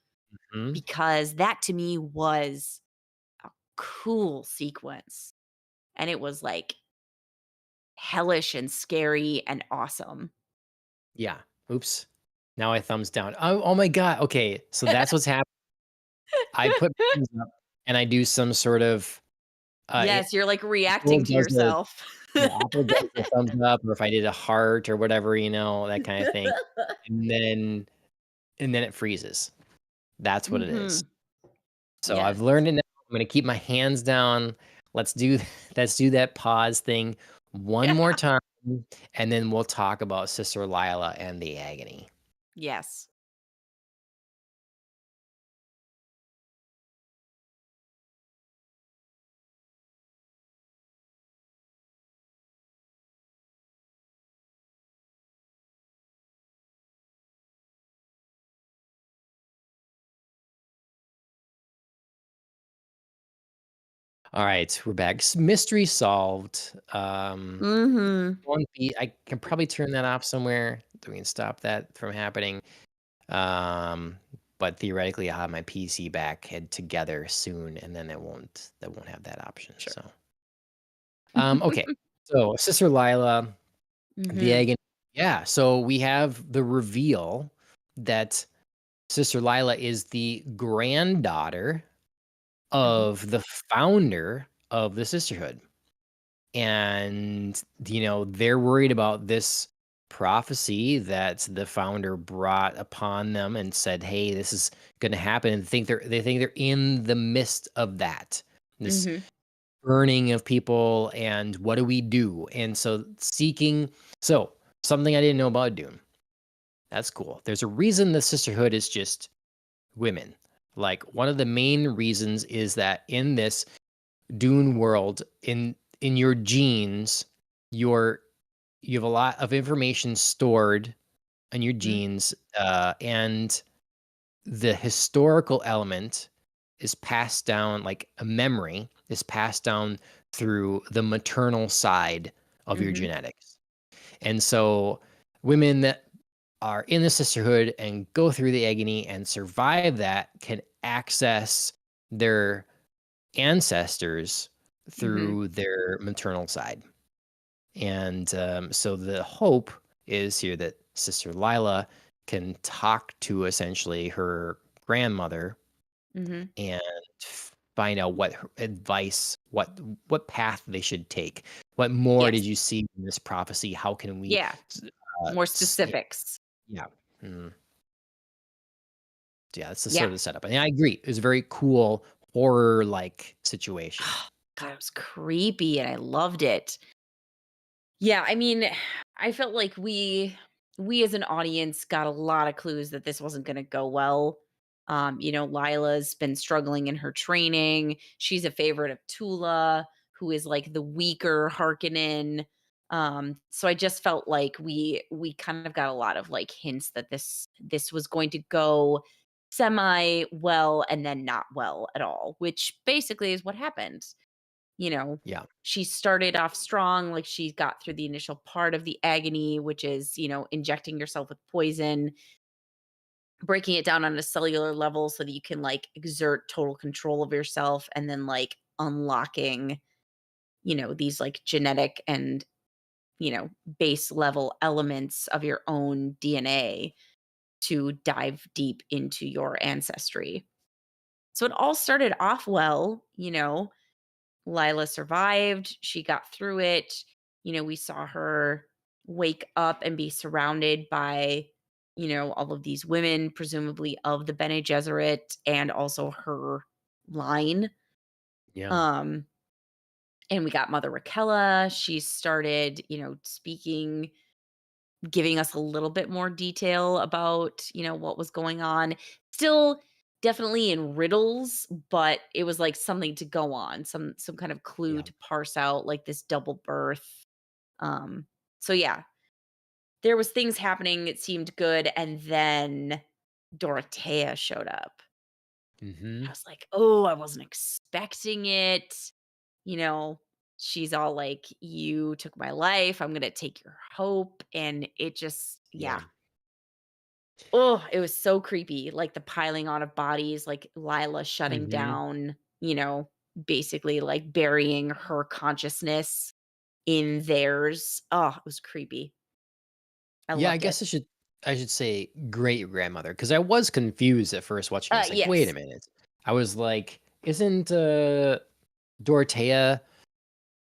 Mhm. because that to me was a cool sequence, and it was, like, hellish and scary and awesome. Yeah. Oops. Now I thumbs down. Oh my god. Okay, so that's what's happening. I put my thumbs up and I do some sort of, Yes, you're, like, Apple reacting to does a yourself. yeah, Apple does the thumbs up, or if I did a heart or whatever, that kinda thing, and then it freezes. That's what it is. Mhm. So Yes. I've learned it now. I'm gonna keep my hands down. Let's do let's do that pause thing one Yeah. more time, and then we'll talk about Sister Lila and the agony. Yes. Alright, we're back. Mystery solved. Mhm. I can probably turn that off somewhere. We can stop that from happening. Um, but theoretically, I'll have my PC back head together soon, and then that won't have that option. Sure. So, okay. So, Sister Lila, the Mhm. egg, and yeah. So we have the reveal that Sister Lila is the granddaughter Mhm. of the founder of the sisterhood. And, they're worried about this prophecy that the founder brought upon them and said, "Hey, this is gonna happen," and they think they're in the midst of that, this Mhm. burning of people, and what do we do? And so something I didn't know about Dune. That's cool. There's a reason the sisterhood is just women. Like, one of the main reasons is that in this Dune world, in your genes, your you have a lot of information stored in your Mm. genes, and the historical element is passed down, like a memory is passed down through the maternal side of your Mhm. genetics. And so women that are in the sisterhood and go through the agony and survive that can access their ancestors Mhm. through their maternal side. And so the hope is here that Sister Lila can talk to essentially her grandmother Mhm. and find out what her advice, what path they should take. What more Yes. did you see in this prophecy? How can we, Yeah. s- More specifics. yeah, mm, yeah, that's the Yeah. sort of the setup. And I agree, it was a very cool horror like situation. God, it was creepy and I loved it. Yeah, I mean, I felt like we as an audience got a lot of clues that this wasn't gonna go well. Lila's been struggling in her training. She's a favorite of Tula, who is like the weaker Harkonnen. So I just felt like we kind of got a lot of like hints that this was going to go semi well and then not well at all, which basically is what happened. you know, Yeah, she started off strong, like she got through the initial part of the agony, which is, injecting yourself with poison, breaking it down on a cellular level so that you can like exert total control of yourself and then like unlocking, these like genetic and, base level elements of your own DNA to dive deep into your ancestry. So it all started off well, Lila survived, she got through it. We saw her wake up and be surrounded by, all of these women, presumably of the Bene Gesserit and also her line. Yeah. Um, and we got Mother Raquella. She started, speaking, giving us a little bit more detail about, what was going on. Still definitely in riddles, but it was like something to go on, some kind of clue Yeah. to parse out like this double birth. Um so yeah, there was things happening, it seemed good, and then Dorothea showed up. I Mhm. was like, "Oh, I wasn't expecting it." You know, she's all like, "You took my life, I'm going to take your hope." And it just Yeah. yeah, oh, it was so creepy, like, the piling on of bodies, like, Lila shutting Mhm. down, basically, like, burying her consciousness in theirs. Oh, it was creepy. I Yeah, I loved it. guess I should say great-grandmother, because I was confused at first watching it. It's like, "Wait a Yes. minute." I was like, "Isn't, Dorothea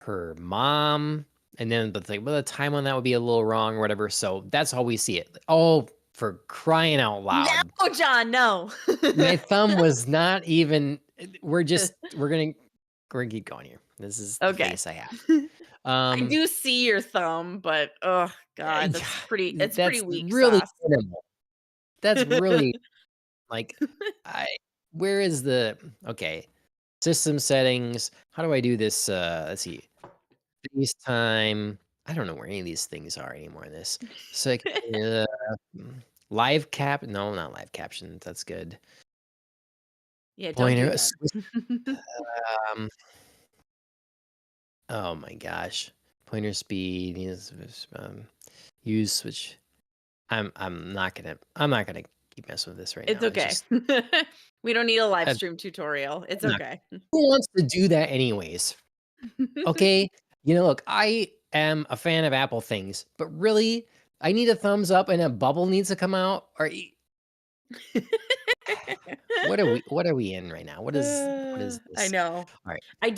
her mom?" And then but like, well, the time on that would be a little wrong or whatever, so that's how we see it. Oh, for crying out loud. No, John, no. My thumb was not even we're gonna keep going here. This is the Okay. face I have. I Um, do see your thumb, but, oh god, yeah, it's pretty that's weak really sauce. minimal. That's really like, I where is the okay, system settings, how do I do this, let's see, FaceTime, I don't know where any of these things are anymore in this. Sec uh, mm, live cap no, not live captions, that's good. Yeah, don't do Pointer that. um, oh my gosh. Pointer speed, use switch. I'm not gonna keep messing with this right It's now. It's okay. just We don't need a live uh, stream tutorial. It's I'm not okay. who wants to do that anyways? Okay? Look, I am a fan of Apple things, but really, I need a thumbs up and a bubble needs to come out? What are we in right now? What is I this? know. Alright. I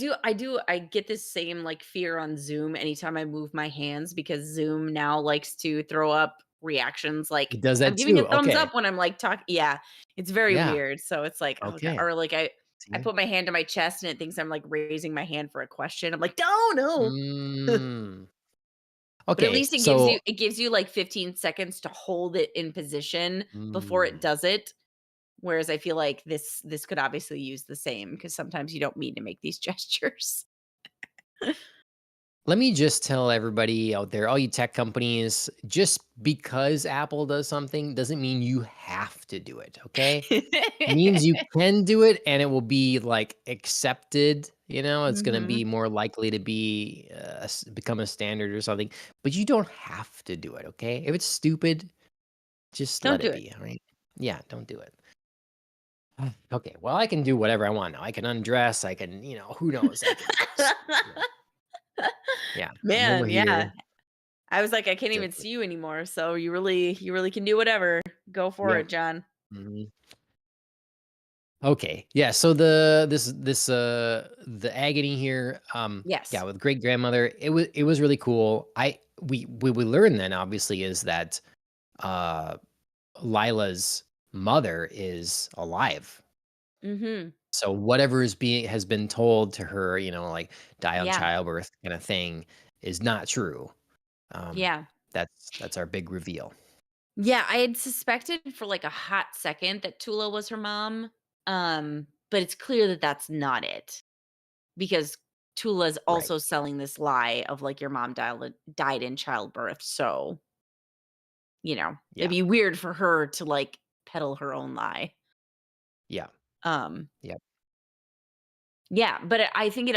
get this same, like, fear on Zoom anytime I move my hands because Zoom now likes to throw up reactions like, It does I'm that giving a too. thumbs Okay. up when I'm, like, talking. Yeah, it's very Yeah. weird, so it's like, "Oh god," Okay. or, like, I See? put my hand to my chest and it thinks I'm, like, raising my hand for a question. I'm like, "No, no." Mm. But at Okay, least so it gives you, like, 15 seconds to hold it in position before it mm. does it. Whereas I feel like this could obviously use the same because sometimes you don't mean to make these gestures. Let me just tell everybody out there, all you tech companies, just because Apple does something doesn't mean you have to do it, okay? Means you can do it and it will be, like, accepted, it's gonna Mhm. be more likely to be, become a standard or something, but you don't have to do it, okay? If it's stupid, just Don't let do it it. be, alright? Yeah, don't do it. Okay, well, I can do whatever I want now. I can undress, I can, who knows? I can just yeah, I'm over Man, yeah. here. I was like, I can't even Just see you anymore, so you really can do whatever. Go for yeah. it, John. Mhm. Okay. Yeah, so the agony here, yeah, Yes. with great grandmother, it was really cool. We learned then obviously is that uh Lila's mother is alive. Mhm. So whatever has been told to her, like die on Yeah. childbirth kind of thing is not true. Um Yeah. that's our big reveal. Yeah, I had suspected for, like, a hot second that Tula was her mom, but it's clear that that's not it because Tula's Right. also selling this lie of, like, your mom died in childbirth, so it'd Yeah. be weird for her to, like, peddle her own lie. Yeah. Um, Yeah. yeah, but I think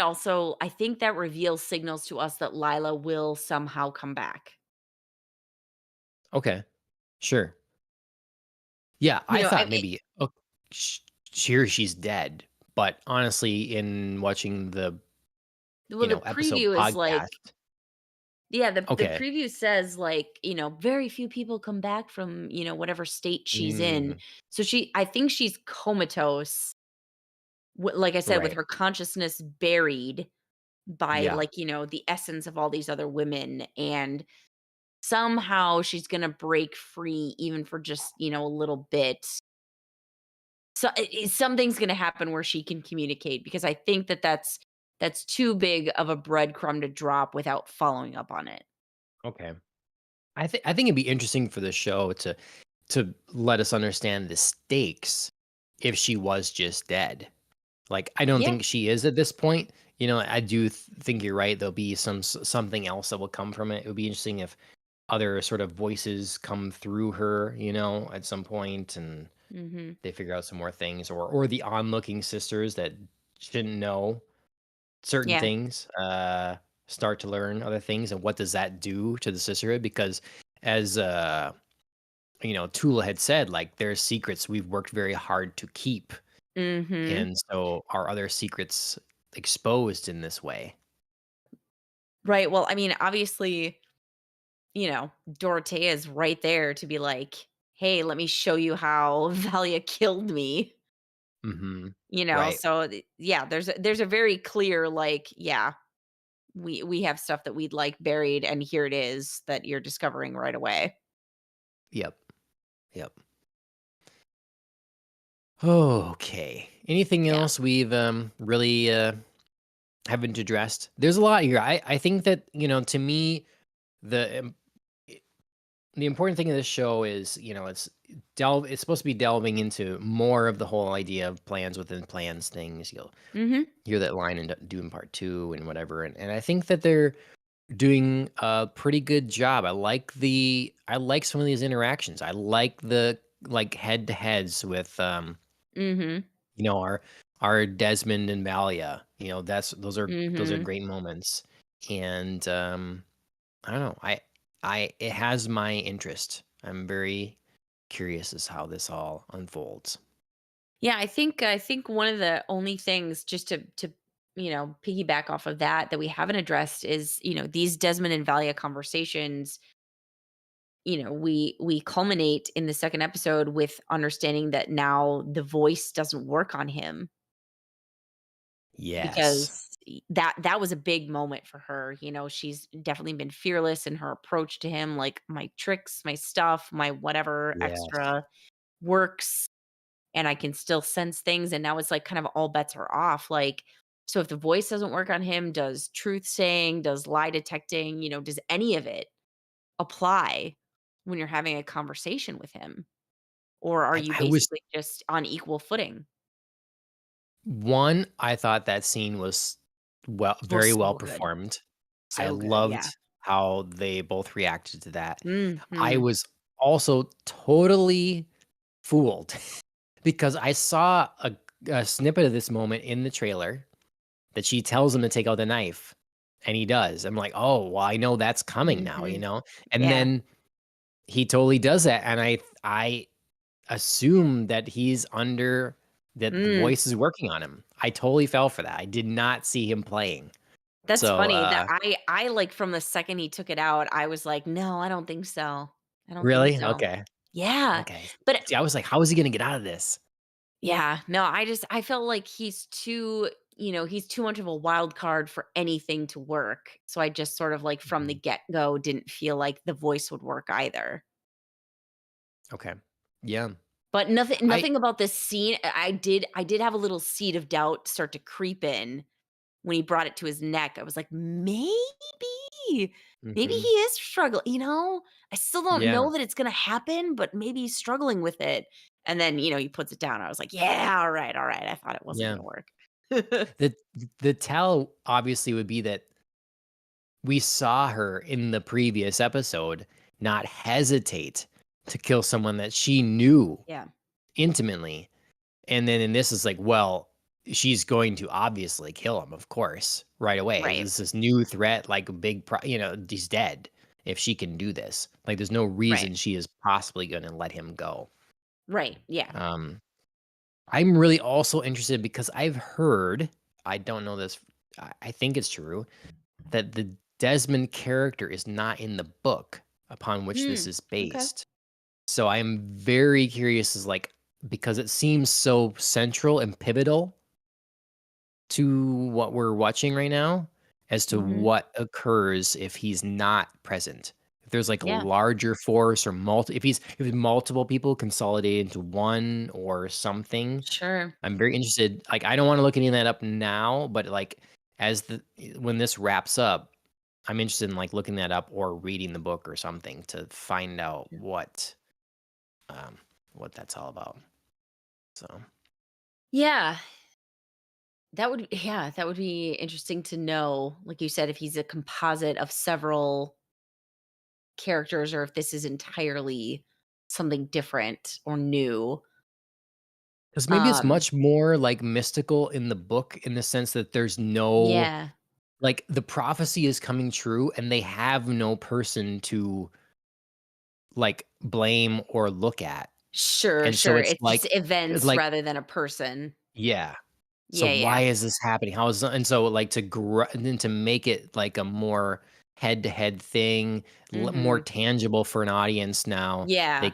that reveal signals to us that Lila will somehow come back. Okay. Sure. Yeah, I I thought mean maybe, oh, sh here she's dead, but honestly, in watching the well, the episode preview is like podcast. yeah, the Okay. preview says, like, very few people come back from, whatever state she's in. Mm, So I think she's comatose, like I said, with right. her consciousness buried by, Yeah. like, the essence of all these other women, and somehow she's gonna break free even for just, a little bit. So, something's gonna happen where she can communicate because I think that's too big of a breadcrumb to drop without following up on it. Okay. I think it'd be interesting for the show to let us understand the stakes if she was just dead. Like, I don't Yeah. think she is at this point. I do think you're right. There'll be something else that will come from it. It would be interesting if other sort of voices come through her, at some point, and Mhm. they figure out some more things, or the onlooking sisters that shouldn't know certain Yeah. things, start to learn other things, and what does that do to the sisterhood? Because as Tula had said, like, there's secrets we've worked very hard to keep, Mhm. and so are other secrets exposed in this way? Right, well, I mean, obviously, Dorothea is right there to be like, "Hey, let me show you how Valia killed me." Mhm. Right. So, yeah, there's a very clear, like, yeah, we have stuff that we'd like buried, and here it is that you're discovering right away. Yep. Yep. Okay. Anything Yeah. else we've, really, haven't addressed? There's a lot here. I think that, to me, the the important thing of this show is, it's supposed to be delving into more of the whole idea of plans within plans things. You'll Mhm. hear that line in Dune Part 2 and whatever, and I think that they're doing a pretty good job. I like some of these interactions. I like the, like, head-to-heads with, Mhm. our Desmond and Valia. Those are Mhm. great moments, and, I don't know. It has my interest. I'm very curious as how this all unfolds. Yeah, I think one of the only things just to piggyback off of that we haven't addressed is, these Desmond and Valia conversations, we culminate in the second episode with understanding that now the voice doesn't work on him Yes. because that was a big moment for her. She's definitely been fearless in her approach to him, like my tricks, my stuff, my whatever Yes. extra works, and I can still sense things, and now it's like kind of all bets are off, like, so if the voice doesn't work on him, does truth saying, does lie detecting, does any of it apply when you're having a conversation with him? Or are you I was basically just on equal footing? I thought that scene was Oh, very well so good. performed. I So good, yeah. loved how they both reacted to that. I Mhm. was also totally fooled because I saw a snippet of this moment in the trailer that she tells him to take out the knife, and he does. I'm like, "Oh, well, I know that's coming now," Mhm. And Yeah. then he totally does that, and I assume that that the Mm. voice is working on him. I totally fell for that. I did not see him playing. That's So, funny that I like, from the second he took it out, I was like, "No, I don't think so. I don't think really? so." Okay. Yeah. Okay. But See, I was like, "How is he gonna get out of this?" yeah, no, I felt like he's too much of a wild card for anything to work. So I just sort of, like, from the Mhm. get-go didn't feel like the voice would work either. Okay. Yeah. But nothing I nothing about this scene, I did have a little seed of doubt start to creep in when he brought it to his neck. I was like, "Maybe, maybe he Mhm. is struggling," I still don't Yeah. know that it's gonna happen, but maybe he's struggling with it. And then, he puts it down. I was like, "Yeah, alright, alright." I thought it wasn't Yeah. gonna work. The the tell obviously would be that we saw her in the previous episode not hesitate to kill someone that she knew Yeah. intimately. And then in this is like, well, she's going to obviously kill him, of course, right away. Right. It's this new threat, like a big, he's dead if she can do this. Like, there's no Right. reason she is possibly going to let him go. Right. Yeah. Um, I'm really also interested because I've heard, I don't know this, I think it's true that the Desmond character is not in the book upon which this Hmm. is Okay. based. So I'm very curious as like because it seems so central and pivotal to what we're watching right now as to Mhm. what occurs if he's not present. If there's like a Yeah. larger force or if multiple people consolidated into one or something, Sure. I'm very interested. Like I don't want to look any of that up now, but like as the when this wraps up, I'm interested in like looking that up or reading the book or something to find out um what that's all about. So Yeah. That would be interesting to know, like you said, if he's a composite of several characters or if this is entirely something different or new. because maybe it's Um, much more like mystical in the book in the sense that there's no yeah. like the prophecy is coming true and they have no person to like blame or look at. Sure, And so sure. it's It's just it's events like rather than a person. yeah. So Yeah, why yeah. is this happening? How is and so like and then to make it like a more head-to-head thing, more Mhm. tangible for an audience now, they Yeah.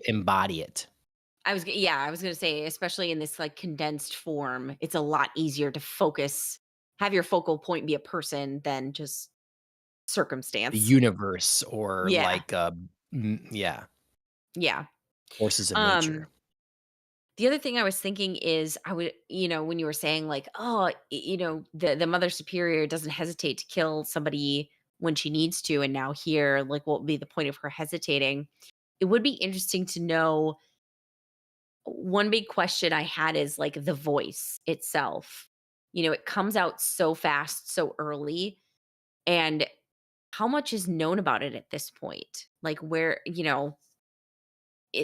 embody it. I was gonna say, especially in this, like, condensed form, it's a lot easier to have your focal point be a person than just The circumstance. universe or Yeah, like yeah, yeah. forces of Um, nature. the other thing I was thinking is when you were saying like, "Oh, the mother superior doesn't hesitate to kill somebody when she needs to, and now here, like, what would be the point of her hesitating?" It would be interesting to know. One big question I had is, like, the voice itself. It comes out so fast, so early, and how much is known about it at this point? Like,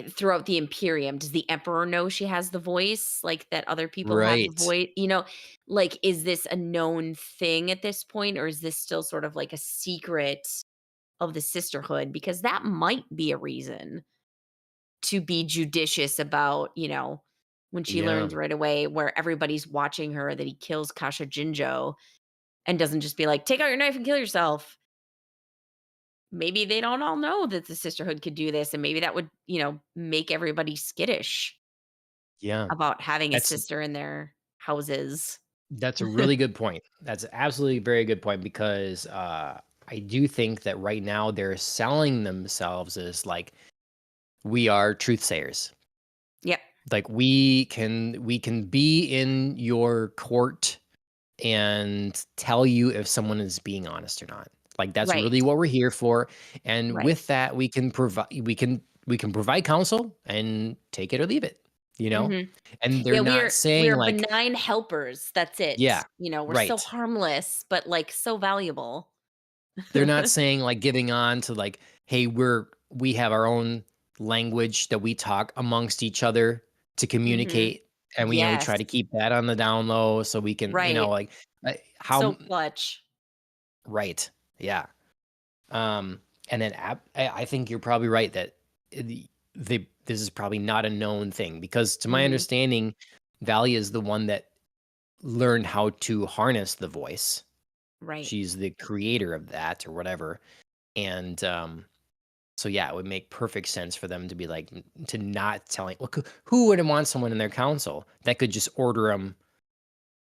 throughout the Imperium, does the Emperor know she has the voice, like, that other people have the Right. voice? Like, is this a known thing at this point, or is this still sort of like a secret of the sisterhood? Because that might be a reason to be judicious about, when she Yeah. learns right away where everybody's watching her that he kills Kasha Jinjo and doesn't just be like, "Take out your knife and kill yourself." Maybe they don't all know that the sisterhood could do this, and maybe that would, make everybody skittish Yeah. about having a That's sister in their houses. that's a really good point. That's absolutely a very good point because I do think that right now they're selling themselves as like we are truth sayers. Yep. Like we can be in your court and tell you if someone is being honest or not. Like that's Right. really what we're here for. And Right. with that, we can provide counsel and take it or leave it, you know? Mhm. And they're Yeah, not saying we're like, benign helpers, that's it. yeah, We're so right. harmless, but, like, so valuable. They're not saying like giving on to like, hey, we have our own language that we talk amongst each other to Mhm. communicate. And we Yes. try to keep that on the down low so we can, Right. like So how clutch. right. Yeah. Um, and then I think you're probably right that this is probably not a known thing because to my Mhm. understanding, Valley is the one that learned how to harness the voice. Right. She's the creator of that or whatever. And so yeah, it would make perfect sense for them to be like to not telling. Look, who wouldn't want someone in their council that could just order them?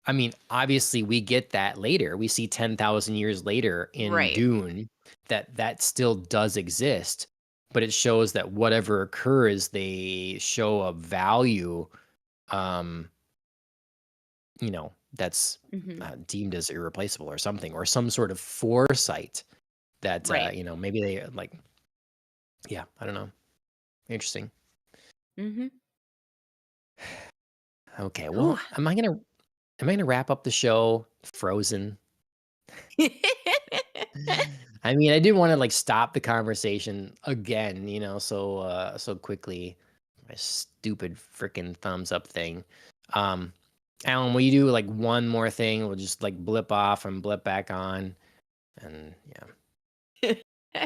I mean, obviously, we get that later. We see 10,000 years later in Right. Dune that that still does exist, but it shows that whatever occurs, they show a value, um, that's Mhm. deemed as irreplaceable or something, or some sort of foresight that, Right. maybe they like, yeah, I don't know. Interesting. Mhm. Okay, Ooh. well, am I gonna wrap up the show frozen? I mean, I didn't wanna, like, stop the conversation again, so quickly. My stupid freaking thumbs up thing. Um, Alan, will you do, like, one more thing? We'll just, like, blip off and blip back on, and yeah.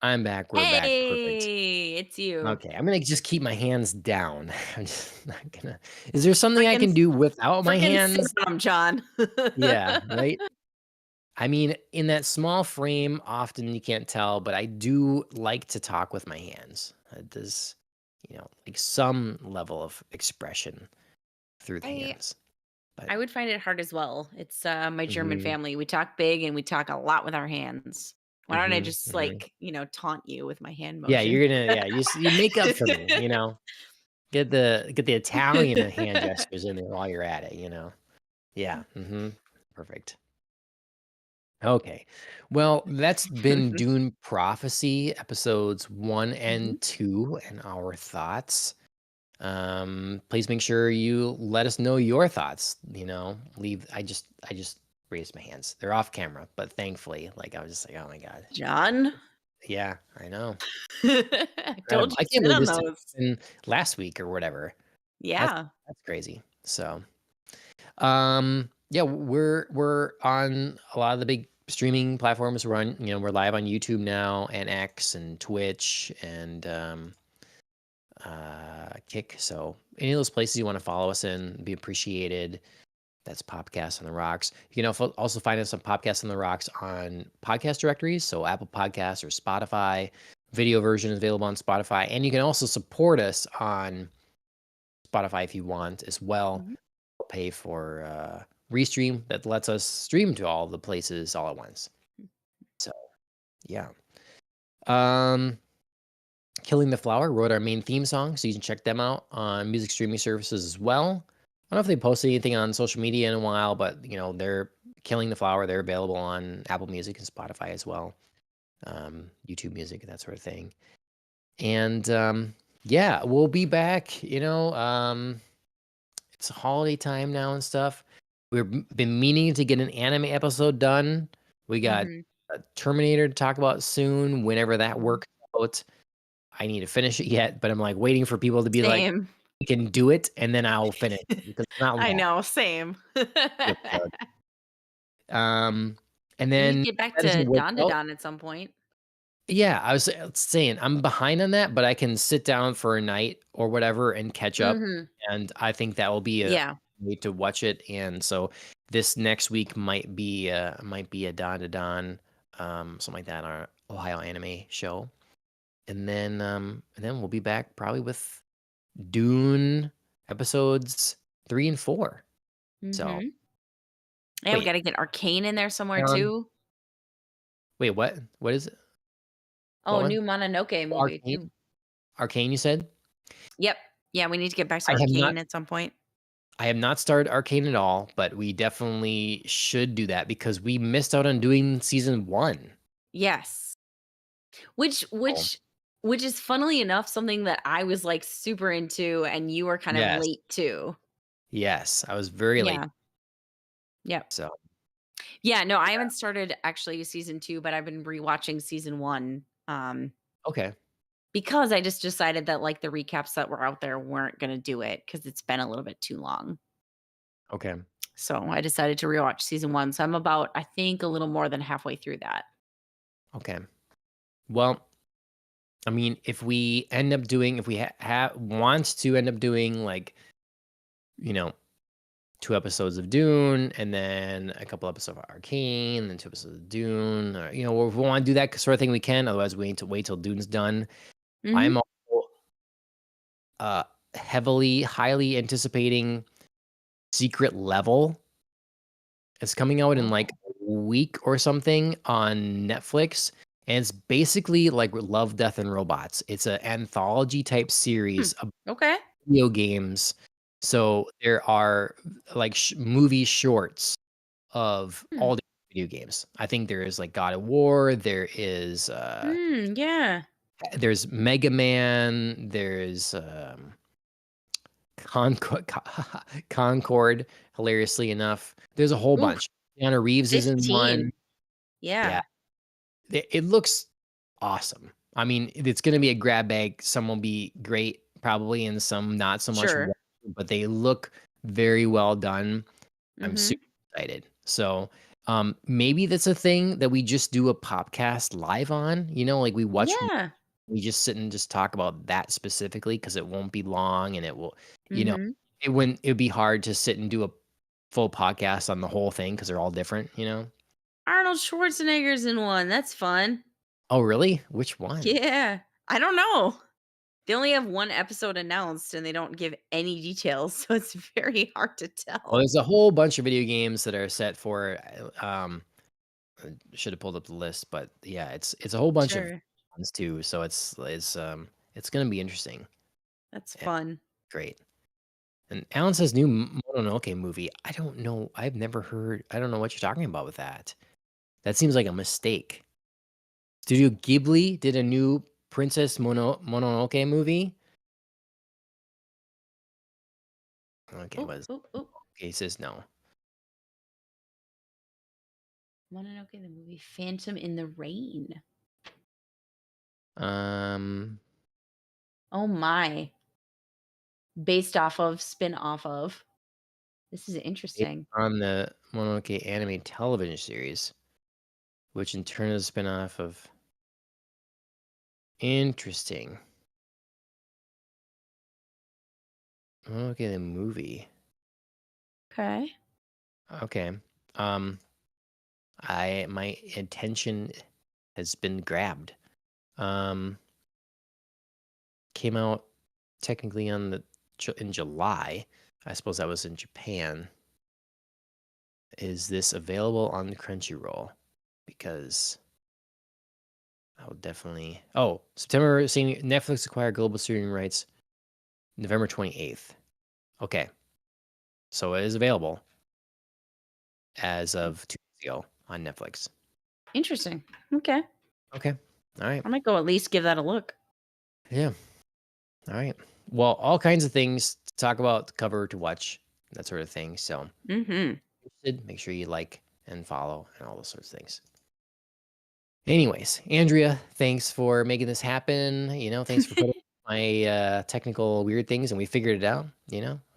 I'm back. We're back. Perfect. Hey, it's you. Okay, I'm gonna just keep my hands down. I'm just not gonna. Is there something I Freaking can do without my freaking sit hands? on 'em, John. Yeah, right? I mean, in that small frame, often you can't tell, but I do like to talk with my hands. It does, like some level of expression through the I hands. But I would find it hard as well. It's, my German mhm, family. We talk big and we talk a lot with our hands. Why don't I mhm, just, mhm. like, taunt you with my hand Yeah, motion? you're gonna yeah, you make up for me, get the Italian hand gestures in there while you're at it. Yeah, mhm, perfect. Okay. Well, that's been Dune Prophecy episodes 1 Mhm. and 2 and our thoughts. Please make sure you let us know your thoughts, leave I just raised my hands. They're off camera, but thankfully, like I was just like, "Oh my god." John? Yeah, I know. I told Incredible. I you can't sit believe on this just those. happened last week or whatever. That's Yeah. that's crazy. So, yeah, we're on a lot of the big streaming platforms. We're live on YouTube now and X and Twitch and Kick. So any of those places you want to follow us in, be appreciated. That's Podcast on the Rocks. You can also find us on Podcast on the Rocks on podcast directories, so Apple Podcasts or Spotify. Video version is available on Spotify, and you can also support us on Spotify if you want as well. Mhm. Pay for restream that lets us stream to all the places all at once. So yeah. Um, Killing the Flower wrote our main theme song, so you can check them out on music streaming services as well. I don't know if they posted anything on social media in a while, but they're Killing the Flower. They're available on Apple Music and Spotify as well, YouTube Music and that sort of thing. And yeah, we'll be back. It's a holiday time now and stuff. Been meaning to get an anime episode done. We got Mhm. Terminator to talk about soon, whenever that Mhm. works out. I need to finish it yet, but I'm like waiting for people to be like, Same. "We can do it," and then I'll finish it because it's not I long. know, same. Episode. Um, and We need to then get back that doesn't to work Don to out. Don at some point. Yeah, I was saying I'm behind on that, but I can sit down for a night or whatever and catch up, Mhm. and I think that will be a Yeah. way to watch it. And so this next week might be a Don to Don, something like that, on our Ohio Anime Show, and then we'll be back probably with Dune episodes 3 and 4. So Mhm. Yeah, we wait, gotta get Arcane in there somewhere um, too. wait, what? What is it? What Oh, one? new Mononoke Oh, movie Arcane. too. Arcane, you said? Yep. Yeah, we need to get back to I have not Arcane at some point. I have not started Arcane at all, but we definitely should do that because we missed out on doing season 1. Yes. Which Oh, which which is funnily enough something that I was, like, super into and you were kind of yes. late to. Yes, I was very late, Yeah. Yep. so Yeah, no, I yeah. haven't started actually season 2, but I've been rewatching season 1, Okay, because I just decided that, like, the recaps that were out there weren't gonna do it because 'cause it's been a little bit too long. okay, So, I decided to rewatch season 1, so I'm about, I think, a little more than halfway through that. okay. Well, I mean, if we want to end up doing, like, you know 2 episodes of Dune, and then a couple episodes of Arcane, and then 2 episodes of Dune, or, if we wanna do that sort of thing, we can, otherwise we need to wait till Dune's done. Mhm. I'm also, uh, highly anticipating Secret Level. It's coming out in, like, Oh. a week or something on Netflix, and it's basically like Love, Death, and Robots. It's an anthology type Hmm. series of Okay. video games. So there are, like, movie shorts of Hmm. all the video games. I think there is, like, God of War, Yeah. there's Mega Man, there's, Concord, hilariously enough. There's a whole Ooh, bunch. Keanu Reeves is in one. 15. Yeah. Yeah. It looks awesome. I mean, it's gonna be a grab bag. Some will be great probably, and some not so much, Sure. but they look very well done. I'm Mhm. super excited. So, maybe that's a thing that we just do a podcast live on, like we watch Yeah. we just sit and just talk about that specifically because it won't be long and it will you know, Mhm. it would be hard to sit and do a full podcast on the whole thing because 'cause they're all different? Arnold Schwarzenegger's in one, that's fun. Oh, really? Which one? Yeah. I don't know. They only have 1 episode announced, and they don't give any details, so it's very hard to Well, tell. there's a whole bunch of video games that are set for, should have pulled up the list, but yeah, it's a whole bunch of Sure. ones too, so it's gonna be interesting That's and fun. great. And Alan says new Mononoke movie. I don't know what you're talking about with that. That seems like a mistake. Studio Ghibli did a new Princess Mononoke movie? Okay, Oh, was oh, oh. okay, he says no. Mononoke the movie, Phantom in the Rain. Um, Oh my. Based off of, spin off of. This is based interesting. on the Mononoke anime television series, which in turn is a spin-off of interesting. Mononoke the movie. Okay. Okay. Um, my attention has been grabbed. Um, came out technically in July. I suppose that was in Japan. Is this available on Crunchyroll? Because I will definitely. Oh, September. Seeing Netflix acquired global streaming rights November 28th. Okay, so it is available as of 2 days ago on Netflix. Interesting. Okay. Okay. All right. I might go at least give that a look. Yeah. All right. Well, all kinds of things to talk about, to cover, to watch, that sort of thing. So, Mhm. make sure you like and follow and all those sorts of things. Anyways, Andrea, thanks for making this happen. Thanks for putting my technical weird things and we figured it out,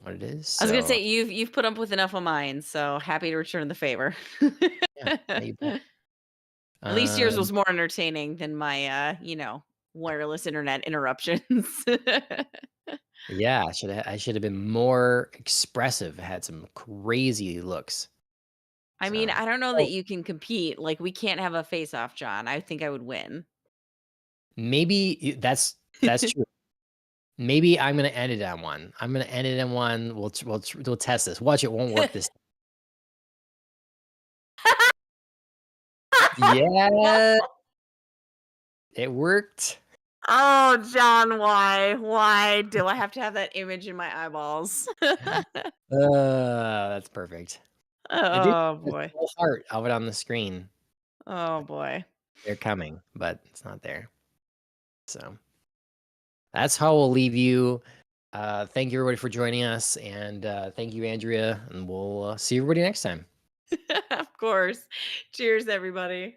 what it is. I was gonna So, say you've put up with enough of mine, so happy to return the favor. yeah, yeah, you bet. At least yours Um, was more entertaining than my, wireless internet interruptions. yeah, I should have been more expressive, had some crazy looks. I mean, So, I don't know that oh, you can compete, like, we can't have a face-off, John. I think I would win. maybe that's true. Maybe I'm gonna end it on one. I'm gonna end it on one. We'll test this. Watch, it won't work this. Yeah, it worked. Oh, John, why? Why do I have to have that image in my eyeballs? That's perfect. I did Oh, a boy. full heart of it on the screen. Oh, boy. They're coming, but it's not there. So that's how we'll leave you. Thank you everybody for joining us, and thank you, Andrea, and we'll see everybody next time. Of course. Cheers, everybody.